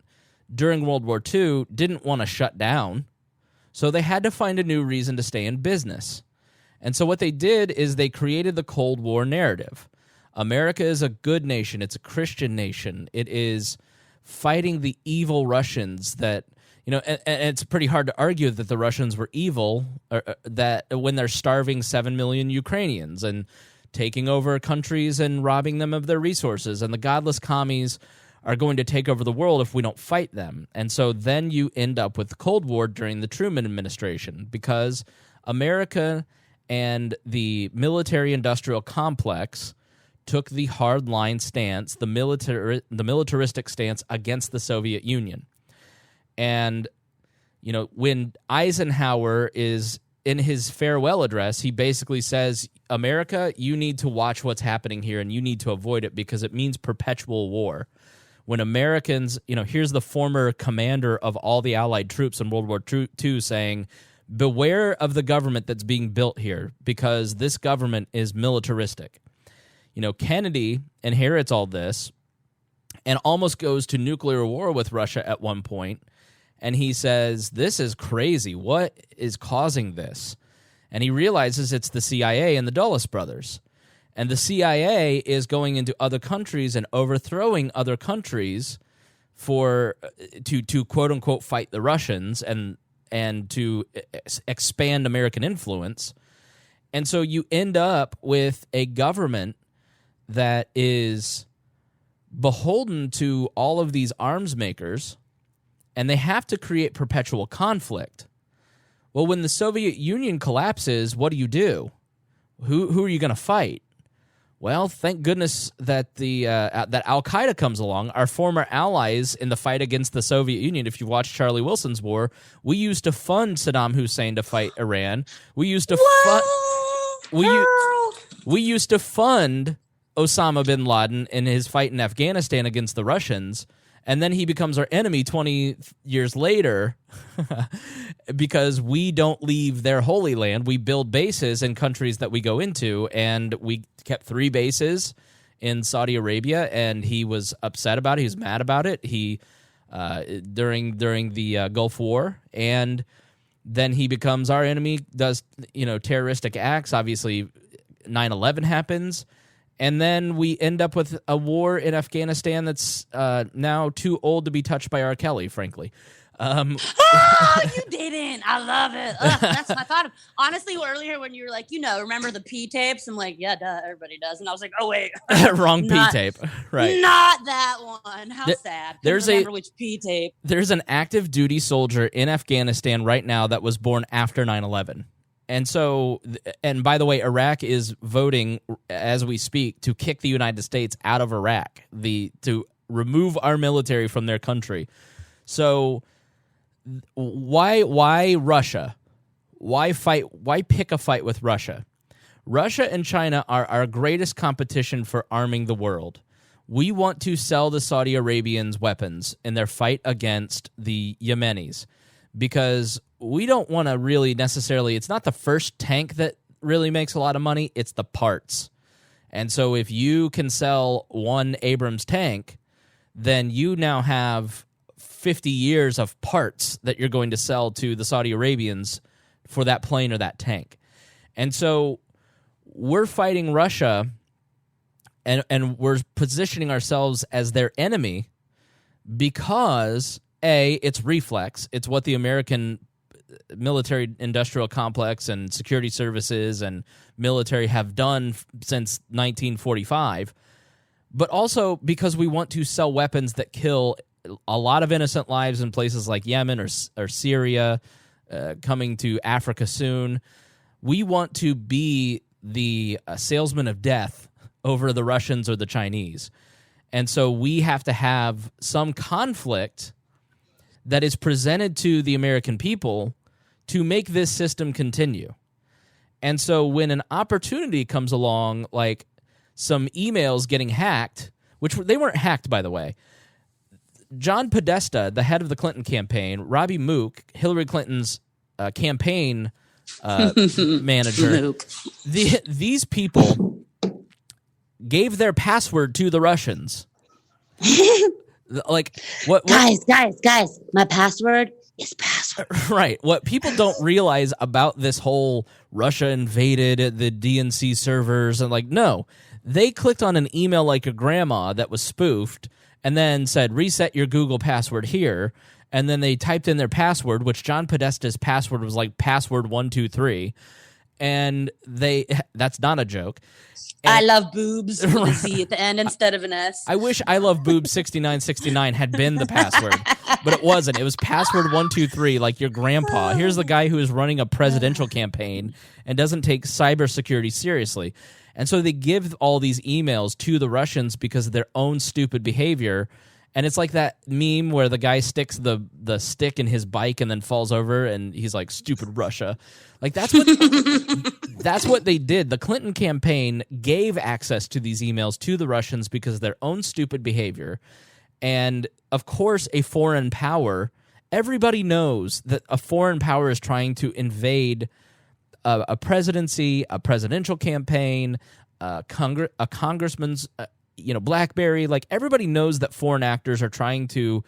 during World War II didn't want to shut down. So they had to find a new reason to stay in business. And so what they did is they created the Cold War narrative. America is a good nation. It's a Christian nation. It is fighting the evil Russians that... and it's pretty hard to argue that the Russians were evil, that when they're starving 7 million Ukrainians and taking over countries and robbing them of their resources, and the godless commies are going to take over the world if we don't fight them. And so then you end up with the Cold War during the Truman administration, because America and the military-industrial complex took the hard-line stance, the militaristic stance against the Soviet Union. And, when Eisenhower is in his farewell address, he basically says, America, you need to watch what's happening here and you need to avoid it because it means perpetual war. When Americans, here's the former commander of all the Allied troops in World War II saying, beware of the government that's being built here because this government is militaristic. Kennedy inherits all this and almost goes to nuclear war with Russia at one point. And he says, this is crazy. What is causing this? And he realizes it's the CIA and the Dulles brothers. And the CIA is going into other countries and overthrowing other countries to quote unquote fight the Russians and to expand American influence. And so you end up with a government that is beholden to all of these arms makers, and they have to create perpetual conflict. Well, when the Soviet Union collapses, what do? Who are you going to fight? Well, thank goodness that that Al-Qaeda comes along, our former allies in the fight against the Soviet Union. If you've watched Charlie Wilson's war, we used to fund Saddam Hussein to fight Iran. We used to we used to fund Osama bin Laden in his fight in Afghanistan against the Russians. And then he becomes our enemy 20 years later because we don't leave their holy land. We build bases in countries that we go into, and we kept 3 bases in Saudi Arabia, and he was upset about it. He was mad about it. He during the Gulf War, and then he becomes our enemy, does terroristic acts. Obviously, 9/11 happens. And then we end up with a war in Afghanistan that's now too old to be touched by R. Kelly, frankly. You didn't. I love it. That's my thought. Honestly, earlier when you were like, remember the P tapes? I'm like, yeah, duh, everybody does. And I was like, oh, wait. Wrong P tape. Right. Not that one. How sad. Remember which P tape. There's an active duty soldier in Afghanistan right now that was born after 9/11. And so, and by the way, Iraq is voting as we speak to kick the United States out of Iraq, to remove our military from their country. So Why Russia? Why fight? Why pick a fight with Russia? Russia and China are our greatest competition for arming the world. We want to sell the Saudi Arabians weapons in their fight against the Yemenis because we don't want to really necessarily, it's not the first tank that really makes a lot of money, it's the parts. And so if you can sell one Abrams tank, then you now have 50 years of parts that you're going to sell to the Saudi Arabians for that plane or that tank. And so we're fighting Russia and we're positioning ourselves as their enemy because, A, it's reflex. It's what the American military industrial complex and security services and military have done since 1945, but also because we want to sell weapons that kill a lot of innocent lives in places like Yemen or Syria, coming to Africa soon. We want to be the salesman of death over the Russians or the Chinese. And so we have to have some conflict that is presented to the American people to make this system continue. And so when an opportunity comes along, like some emails getting hacked, which they weren't hacked, by the way. John Podesta, the head of the Clinton campaign, Robbie Mook, Hillary Clinton's campaign manager, these people gave their password to the Russians. Like what? Guys, my password is password. Right. What people don't realize about this whole Russia invaded the DNC servers and no, they clicked on an email like your grandma that was spoofed and then said, reset your Google password here. And then they typed in their password, which John Podesta's password was like password 123. And that's not a joke. And I love boobs with a Z at the end instead of an S. I wish I love boobs 6969 had been the password, but it wasn't. It was password 123, like your grandpa. Here's the guy who is running a presidential campaign and doesn't take cybersecurity seriously. And so they give all these emails to the Russians because of their own stupid behavior. And it's like that meme where the guy sticks the stick in his bike and then falls over and he's like, stupid Russia. Like that's what they did. The Clinton campaign gave access to these emails to the Russians because of their own stupid behavior. And of course, a foreign power, everybody knows that a foreign power is trying to invade a presidency, a presidential campaign, a congressman's BlackBerry. Like everybody knows that foreign actors are trying to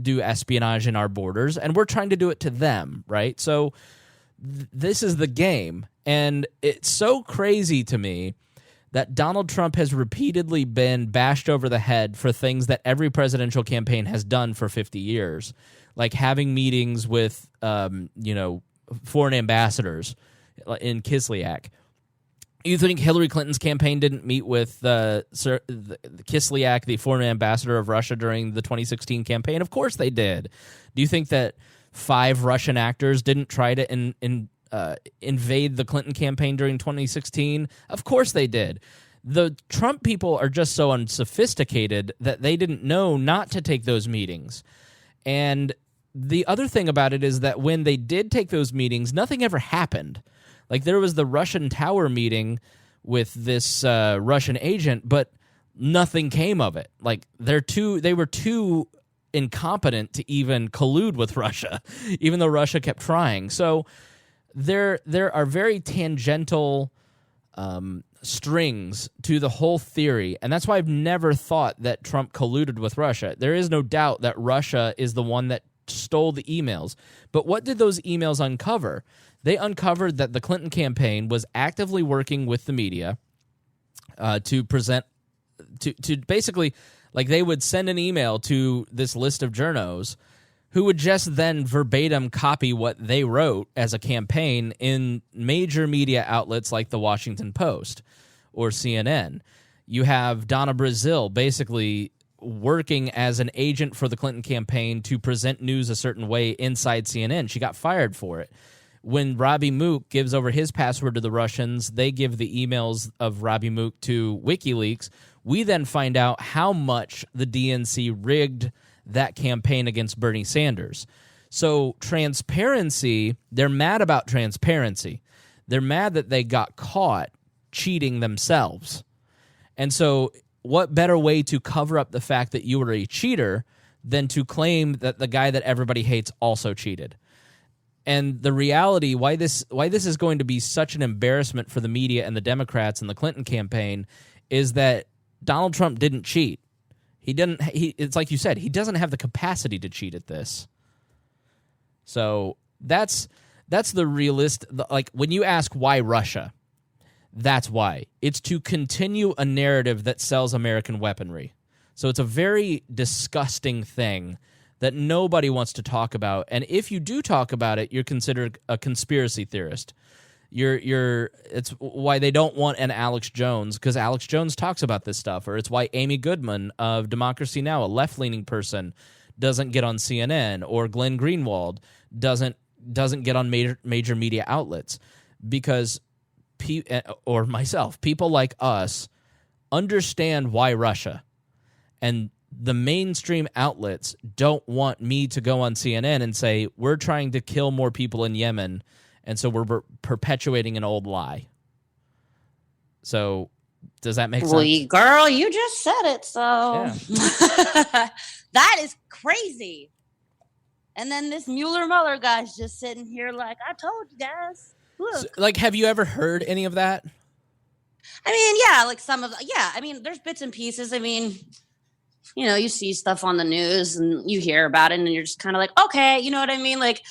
do espionage in our borders, and we're trying to do it to them, right? So this is the game, and it's so crazy to me that Donald Trump has repeatedly been bashed over the head for things that every presidential campaign has done for 50 years, like having meetings with foreign ambassadors in Kislyak. You think Hillary Clinton's campaign didn't meet with Kislyak, the foreign ambassador of Russia, during the 2016 campaign? Of course they did. Do you think that 5 Russian actors didn't try to invade the Clinton campaign during 2016? Of course they did. The Trump people are just so unsophisticated that they didn't know not to take those meetings. And the other thing about it is that when they did take those meetings, nothing ever happened. Like there was the Russian Tower meeting with this Russian agent, but nothing came of it. Like they were too incompetent to even collude with Russia, even though Russia kept trying. So there are very tangential strings to the whole theory, and that's why I've never thought that Trump colluded with Russia. There is no doubt that Russia is the one that stole the emails. But what did those emails uncover? They uncovered that the Clinton campaign was actively working with the media to present to basically, like, they would send an email to this list of journos who would just then verbatim copy what they wrote as a campaign in major media outlets like the Washington Post or CNN. You have Donna Brazile basically working as an agent for the Clinton campaign to present news a certain way inside CNN. She got fired for it. When Robbie Mook gives over his password to the Russians, they give the emails of Robbie Mook to WikiLeaks. We then find out how much the DNC rigged that campaign against Bernie Sanders. So transparency, they're mad about transparency. They're mad that they got caught cheating themselves. And so what better way to cover up the fact that you were a cheater than to claim that the guy that everybody hates also cheated? And the reality, why this is going to be such an embarrassment for the media and the Democrats and the Clinton campaign, is that Donald Trump didn't cheat. It's like you said, he doesn't have the capacity to cheat at this. So that's the realist. Like when you ask why Russia, that's why. It's to continue a narrative that sells American weaponry. So it's a very disgusting thing that nobody wants to talk about. And if you do talk about it, you're considered a conspiracy theorist. It's why they don't want an Alex Jones, because Alex Jones talks about this stuff. Or it's why Amy Goodman of Democracy Now!, a left-leaning person, doesn't get on CNN, or Glenn Greenwald doesn't get on major media outlets, because or myself, people like us understand why Russia, and the mainstream outlets don't want me to go on CNN and say we're trying to kill more people in Yemen, and so we're perpetuating an old lie. So does that make sense? Well, girl, you just said it, so yeah. That is crazy. And then this Mueller guy's just sitting here like, I told you guys. Look. So, like, have you ever heard any of that? I mean, yeah, like I mean, there's bits and pieces. I mean, you know, you see stuff on the news and you hear about it and you're just kind of like, okay, you know what I mean? Like,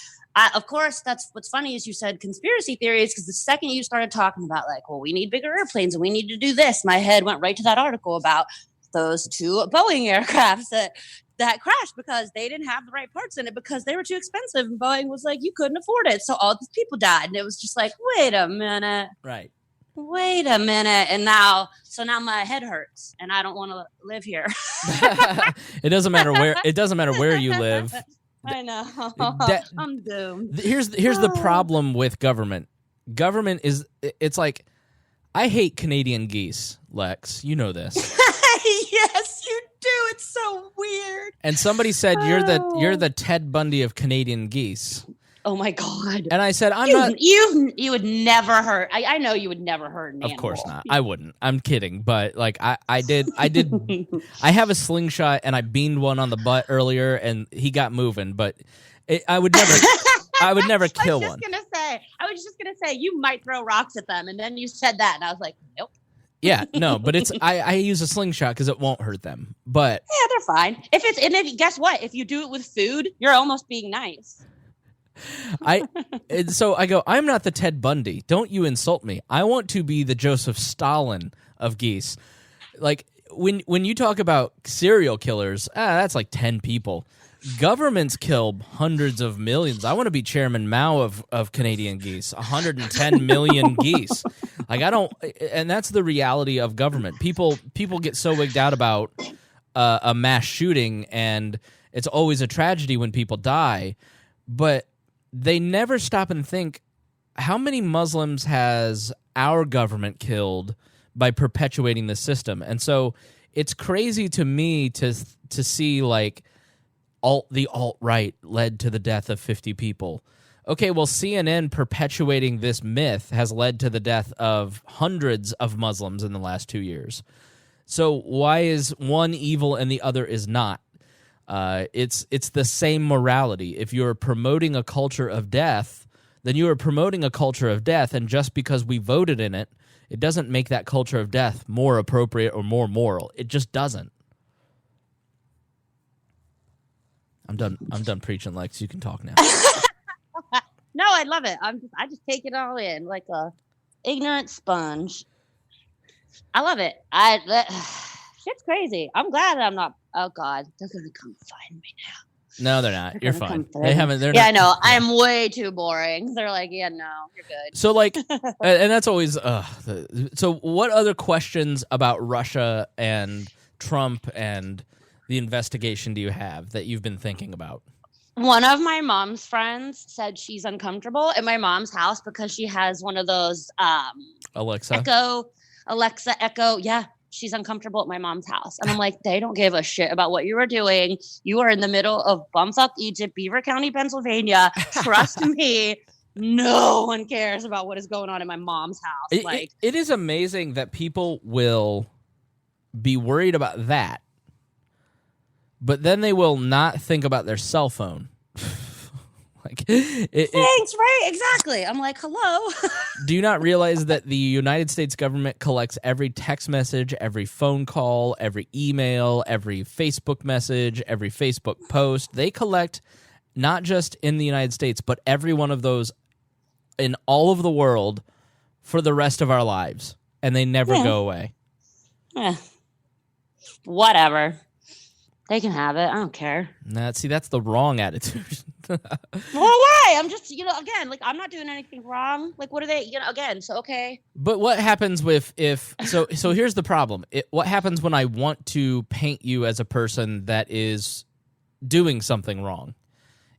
of course, that's what's funny is you said conspiracy theories, because the second you started talking about like, well, we need bigger airplanes and we need to do this, my head went right to that article about those 2 Boeing aircrafts that crashed because they didn't have the right parts in it because they were too expensive. And Boeing was like, you couldn't afford it. So all these people died. And it was just like, wait a minute. Right. Wait a minute. And now my head hurts and I don't want to live here. It doesn't matter where you live. I know. I'm doomed. Here's the problem with government. Government it's like, I hate Canadian geese, Lex. You know this. Yes, you do. It's so weird. And somebody said you're the Ted Bundy of Canadian geese. Oh my God. And I said, you would never hurt. I know you would never hurt an animal. Of course not. I wouldn't. I'm kidding. But like I did I have a slingshot and I beamed one on the butt earlier and he got moving, but I would never kill one. I was just gonna say you might throw rocks at them, and then you said that, and I was like, nope. Yeah, no, but I use a slingshot because it won't hurt them. But yeah, they're fine. Guess what? If you do it with food, you're almost being nice. So I go, I'm not the Ted Bundy. Don't you insult me. I want to be the Joseph Stalin of geese. Like when you talk about serial killers, that's like 10 people. Governments kill hundreds of millions. I want to be Chairman Mao of Canadian geese. 110 million geese. Like and that's the reality of government. People get so wigged out about a mass shooting, and it's always a tragedy when people die, but they never stop and think, how many Muslims has our government killed by perpetuating the system? And so it's crazy to me to see like the alt-right led to the death of 50 people. Okay, well, CNN perpetuating this myth has led to the death of hundreds of Muslims in the last 2 years. So why is one evil and the other is not? It's the same morality. If you're promoting a culture of death, then you are promoting a culture of death, and just because we voted in it, it doesn't make that culture of death more appropriate or more moral. It just doesn't. I'm done preaching, Lex. You can talk now. No, I love it. I just take it all in like a ignorant sponge. I love it. Shit's crazy. I'm glad that I'm not. Oh God, they're gonna come find me now. No, they're not. You're fine. They haven't. They're yeah, not. I know. I'm way too boring. They're like, yeah, no, you're good. So like, and that's always. So what other questions about Russia and Trump and the investigation do you have that you've been thinking about? One of my mom's friends said she's uncomfortable at my mom's house because she has one of those Alexa Echo. Yeah, she's uncomfortable at my mom's house. And I'm like, they don't give a shit about what you were doing. You are in the middle of bumfuck Egypt, Beaver County, Pennsylvania. Trust me. No one cares about what is going on in my mom's house. It is amazing that people will be worried about that, but then they will not think about their cell phone. Thanks, right? Exactly. I'm like, hello. Do you not realize that the United States government collects every text message, every phone call, every email, every Facebook message, every Facebook post? They collect not just in the United States, but every one of those in all of the world for the rest of our lives, and they never go away. Whatever. They can have it. I don't care. That's the wrong attitude. Well, why? I'm just, again, like, I'm not doing anything wrong. Like, what are they, again, so okay. But what happens so here's the problem. What happens when I want to paint you as a person that is doing something wrong?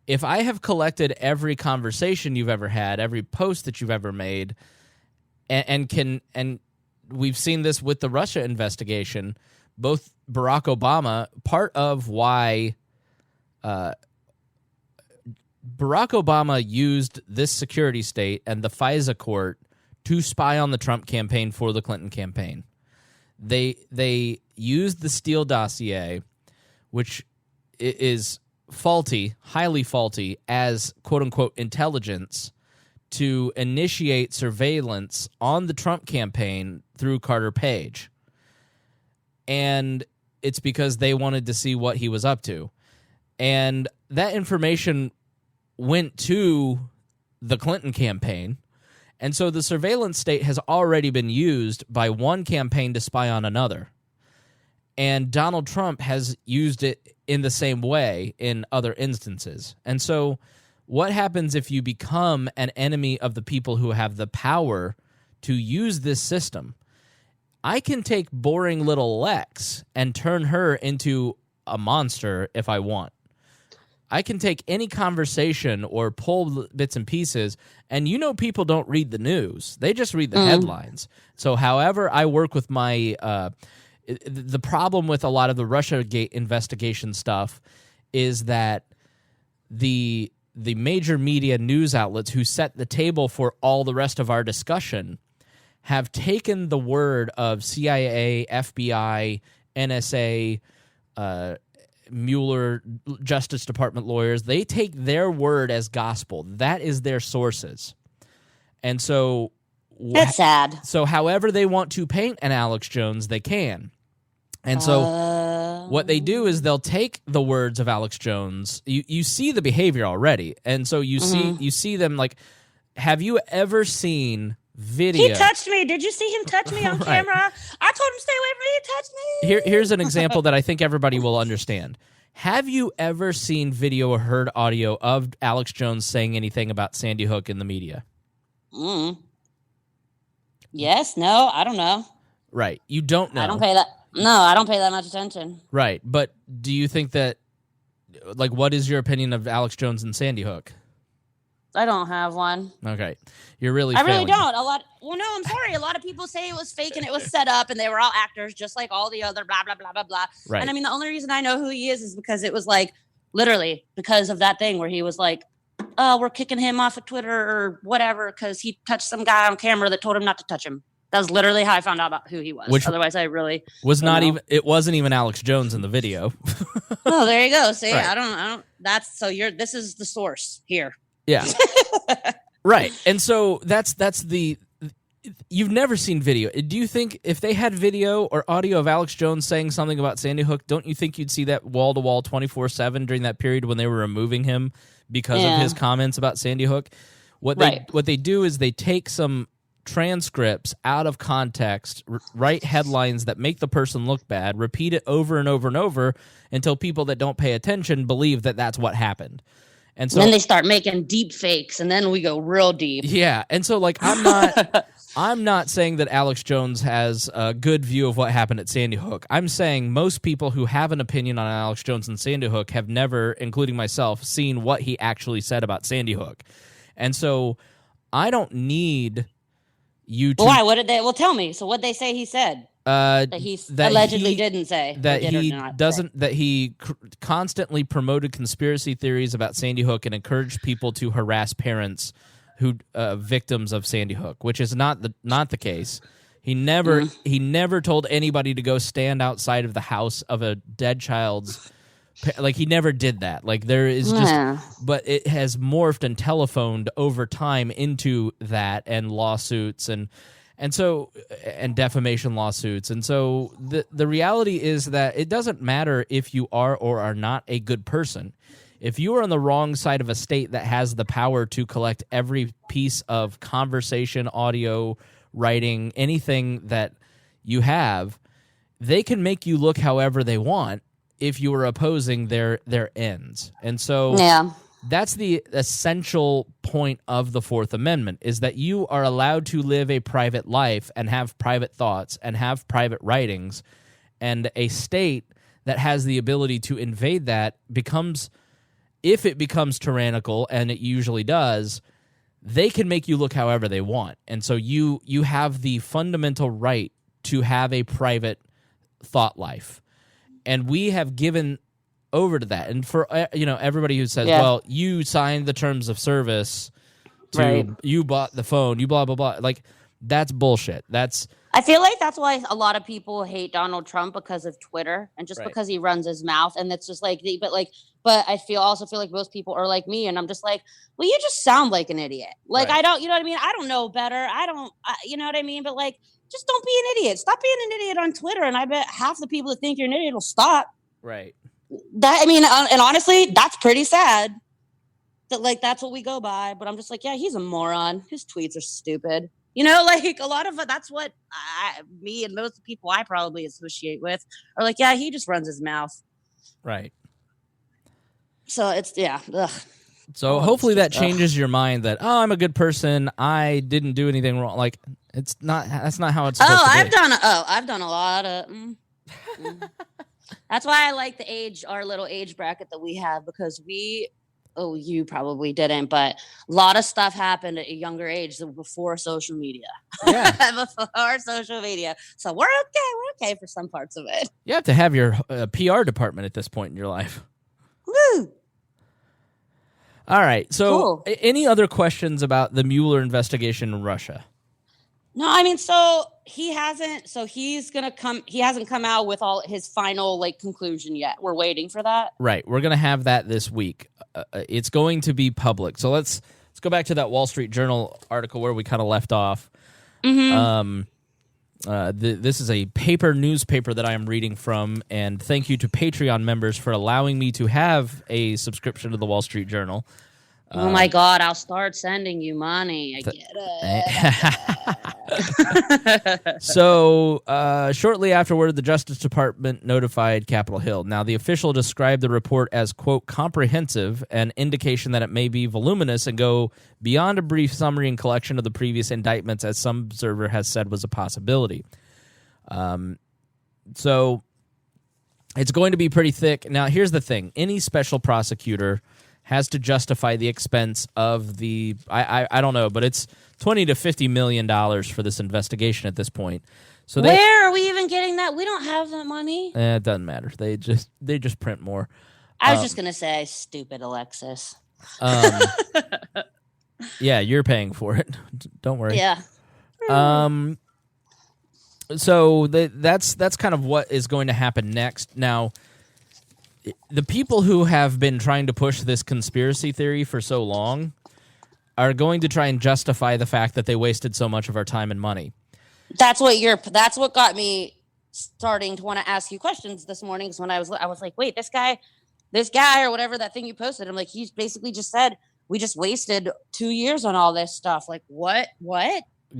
If I have collected every conversation you've ever had, every post that you've ever made, and we've seen this with the Russia investigation, both Barack Obama, part of why Barack Obama used this security state and the FISA court to spy on the Trump campaign for the Clinton campaign. They used the Steele dossier, which is faulty, highly faulty, as quote-unquote intelligence to initiate surveillance on the Trump campaign through Carter Page. And it's because they wanted to see what he was up to. And that information went to the Clinton campaign. And so the surveillance state has already been used by one campaign to spy on another. And Donald Trump has used it in the same way in other instances. And so what happens if you become an enemy of the people who have the power to use this system? I can take boring little Lex and turn her into a monster if I want. I can take any conversation or pull bits and pieces, and people don't read the news. They just read the headlines. So however I work with my the problem with a lot of the Russiagate investigation stuff is that the major media news outlets who set the table for all the rest of our discussion have taken the word of CIA, FBI, NSA, Mueller, Justice Department lawyers. They take their word as gospel. That is their sources. And so that's sad. So however they want to paint an Alex Jones, they can. And so what they do is they'll take the words of Alex Jones. You see the behavior already. And so you see them like, have you ever seen video? He touched me. Did you see him touch me on camera? I told him stay away from me. He touched me. Here's an example that I think everybody will understand. Have you ever seen video or heard audio of Alex Jones saying anything about Sandy Hook in the media? Yes, no, I don't know. Right. You don't know. I don't pay that. No, I don't pay that much attention. Right. But do you think that, like, what is your opinion of Alex Jones and Sandy Hook? I don't have one. Okay. You're really I failing. really don't. Well, no, I'm sorry. A lot of people say it was fake and it was set up and they were all actors just like all the other blah, blah, blah, blah, blah. Right. And I mean, the only reason I know who he is because it was like, literally, because of that thing where he was like, oh, we're kicking him off of Twitter or whatever because he touched some guy on camera that told him not to touch him. That was literally how I found out about who he was. Which otherwise, I really was not even. It wasn't even Alex Jones in the video. Oh, there you go. See, right. I don't. That's so. This is the source here. Yeah. Right. And so that's the. You've never seen video. Do you think if they had video or audio of Alex Jones saying something about Sandy Hook, don't you think you'd see that wall to wall 24/7 during that period when they were removing him because of his comments about Sandy Hook? What they do is they take some transcripts out of context, write headlines that make the person look bad, repeat it over and over and over until people that don't pay attention believe that that's what happened. And so then they start making deep fakes, and then we go real deep. Yeah, and so like I'm not saying that Alex Jones has a good view of what happened at Sandy Hook. I'm saying most people who have an opinion on Alex Jones and Sandy Hook have never, including myself, seen what he actually said about Sandy Hook. And so I don't need you to... Why? What did they... Well, tell me. So what they say he said? That he allegedly didn't say that did or he not doesn't say. that he constantly promoted conspiracy theories about Sandy Hook and encouraged people to harass parents who victims of Sandy Hook, which is not the case. He never told anybody to go stand outside of the house of a dead child's. Like, he never did that. Like, there is just, but it has morphed and telephoned over time into that, and lawsuits and defamation lawsuits. And so the reality is that it doesn't matter if you are or are not a good person. If you are on the wrong side of a state that has the power to collect every piece of conversation, audio, writing, anything that you have, they can make you look however they want if you are opposing their ends. And so that's the essential point of the Fourth Amendment, is that you are allowed to live a private life and have private thoughts and have private writings, and a state that has the ability to invade that becomes, if it becomes tyrannical, and it usually does, they can make you look however they want. And so you have the fundamental right to have a private thought life. And we have given over to that. And for everybody who says, well, you signed the terms of service to you bought the phone, you blah blah blah, like, that's bullshit. I feel like that's why a lot of people hate Donald Trump, because of Twitter and just because he runs his mouth, and it's just like but I also feel like most people are like me, and I'm just like, well, you just sound like an idiot. Like, I don't, you know what I mean? I don't know better. You know what I mean? But like, just don't be an idiot. Stop being an idiot on Twitter, and I bet half the people that think you're an idiot will stop. Right. And honestly, that's pretty sad. That, like, that's what we go by. But I'm just like, yeah, he's a moron. His tweets are stupid. You know, like, a lot of that's what me and most people I probably associate with are like, yeah, he just runs his mouth. Right. So it's, ugh. So hopefully that changes your mind that, oh, I'm a good person, I didn't do anything wrong. Like, that's not how it's supposed to be. I've done a lot of That's why I like our little age bracket that we have, because you probably didn't, but a lot of stuff happened at a younger age before social media. Yeah. Before social media. So we're okay for some parts of it. You have to have your PR department at this point in your life. Woo! All right. So cool. Any other questions about the Mueller investigation in Russia? No, I mean, so he hasn't come out with all his final conclusion yet. We're waiting for that. Right. We're going to have that this week. It's going to be public. So let's go back to that Wall Street Journal article where we kind of left off. Mm-hmm. This is a newspaper that I am reading from, and thank you to Patreon members for allowing me to have a subscription to the Wall Street Journal. Oh my God, I'll start sending you money. I get it. So, shortly afterward, the Justice Department notified Capitol Hill. Now, the official described the report as, quote, comprehensive, an indication that it may be voluminous and go beyond a brief summary and collection of the previous indictments, as some observer has said was a possibility. So, it's going to be pretty thick. Now, here's the thing. Any special prosecutor has to justify the expense of the, I don't know, but it's $20 to $50 million for this investigation at this point. So where are we even getting that? We don't have that money. It doesn't matter. They just print more. I was just gonna say, stupid Alexis. Yeah, you're paying for it. Don't worry. Yeah. So that's kind of what is going to happen next. Now, the people who have been trying to push this conspiracy theory for so long are going to try and justify the fact that they wasted so much of our time and money. That's what got me starting to want to ask you questions this morning. Because when I was like, wait, this guy or whatever, that thing you posted, I'm like, he's basically just said we just wasted 2 years on all this stuff. Like, what?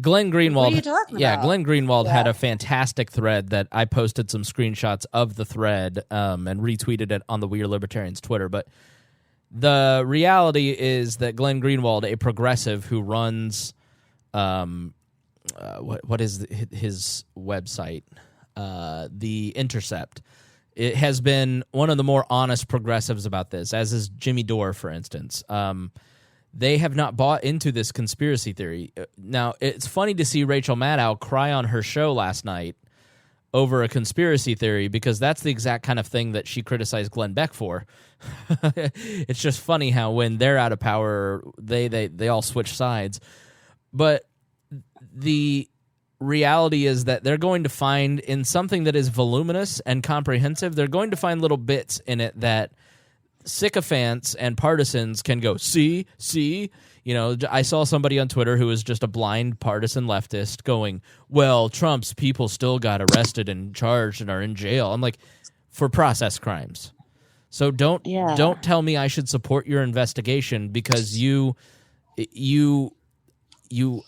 Glenn Greenwald. What are you talking about? Yeah, Glenn Greenwald had a fantastic thread that I posted some screenshots of the thread and retweeted it on the We Are Libertarians Twitter. But the reality is that Glenn Greenwald, a progressive who runs, what is his website? The Intercept. It has been one of the more honest progressives about this, as is Jimmy Dore, for instance. They have not bought into this conspiracy theory. Now, it's funny to see Rachel Maddow cry on her show last night over a conspiracy theory, because that's the exact kind of thing that she criticized Glenn Beck for. It's just funny how when they're out of power, they all switch sides. But the reality is that they're going to find in something that is voluminous and comprehensive, they're going to find little bits in it that sycophants and partisans can go, see. You know, I saw somebody on Twitter who was just a blind partisan leftist going, well, Trump's people still got arrested and charged and are in jail. I'm like, for process crimes. So don't tell me I should support your investigation because you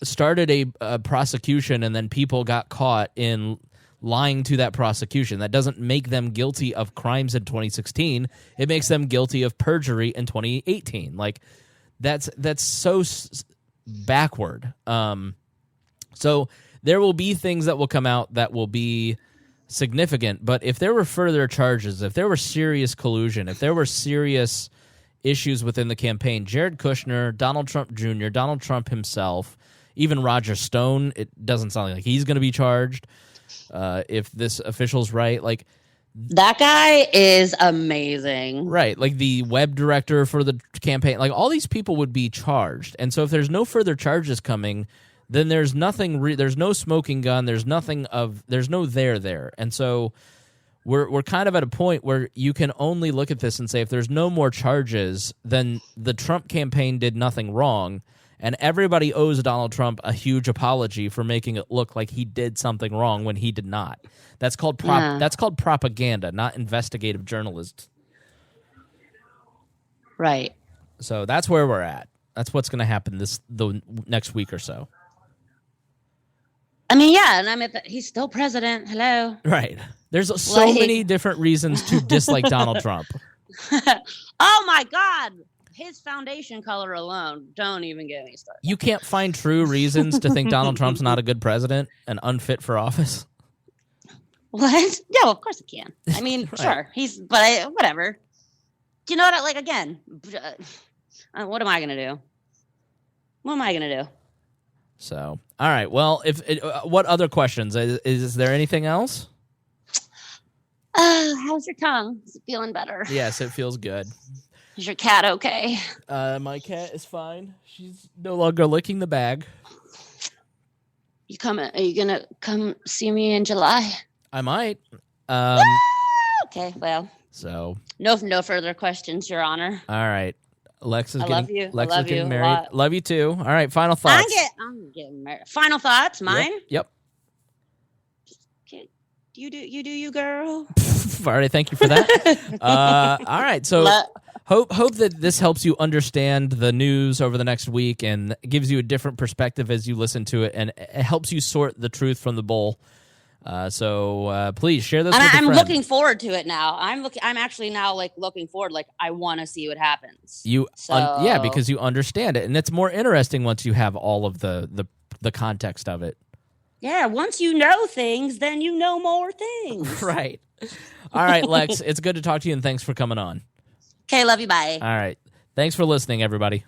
started a prosecution and then people got caught in lying to that prosecution. That doesn't make them guilty of crimes in 2016. It makes them guilty of perjury in 2018. Like, that's so backward. So there will be things that will come out that will be significant, but if there were further charges, if there were serious collusion, if there were serious issues within the campaign, Jared Kushner, Donald Trump Jr., Donald Trump himself, even Roger Stone, it doesn't sound like he's going to be charged if this official's right. Like, that guy is amazing. Right, like the web director for the campaign, like all these people would be charged. And so if there's no further charges coming, then there's nothing there's no smoking gun, there's no there. And so we're kind of at a point where you can only look at this and say if there's no more charges, then the Trump campaign did nothing wrong, and everybody owes Donald Trump a huge apology for making it look like he did something wrong when he did not. That's called propaganda, not investigative journalism. Right. So that's where we're at. That's what's going to happen the next week or so. I mean, yeah, and he's still president. Hello. Right. There's so many different reasons to dislike Donald Trump. Oh my God. His foundation color alone. Don't even get me started. You can't find true reasons to think Donald Trump's not a good president and unfit for office. What? No, of course he can. I mean, Right. sure. Whatever. Do you know what? Like, again, what am I going to do? What am I going to do? So, all right. Well, what other questions? Is there anything else? How's your tongue? Is it feeling better? Yes, it feels good. Is your cat okay? My cat is fine. She's no longer licking the bag. Are you going to come see me in July? I might. Okay, well. So. No further questions, Your Honor. All right. Lex is I love you. Lex I love is getting you married. a lot. Love you too. All right. Final thoughts. I'm getting married. Final thoughts. Mine. Yep. You do you, girl. All right. Thank you for that. All right. So hope that this helps you understand the news over the next week and gives you a different perspective as you listen to it, and it helps you sort the truth from the bull. So please share this. I'm with a friend. looking forward to it now. I'm actually now looking forward. Like, I want to see what happens. Yeah, because you understand it, and it's more interesting once you have all of the context of it. Yeah, once you know things, then you know more things. Right. All right, Lex, it's good to talk to you, and thanks for coming on. Okay, love you. Bye. All right. Thanks for listening, everybody.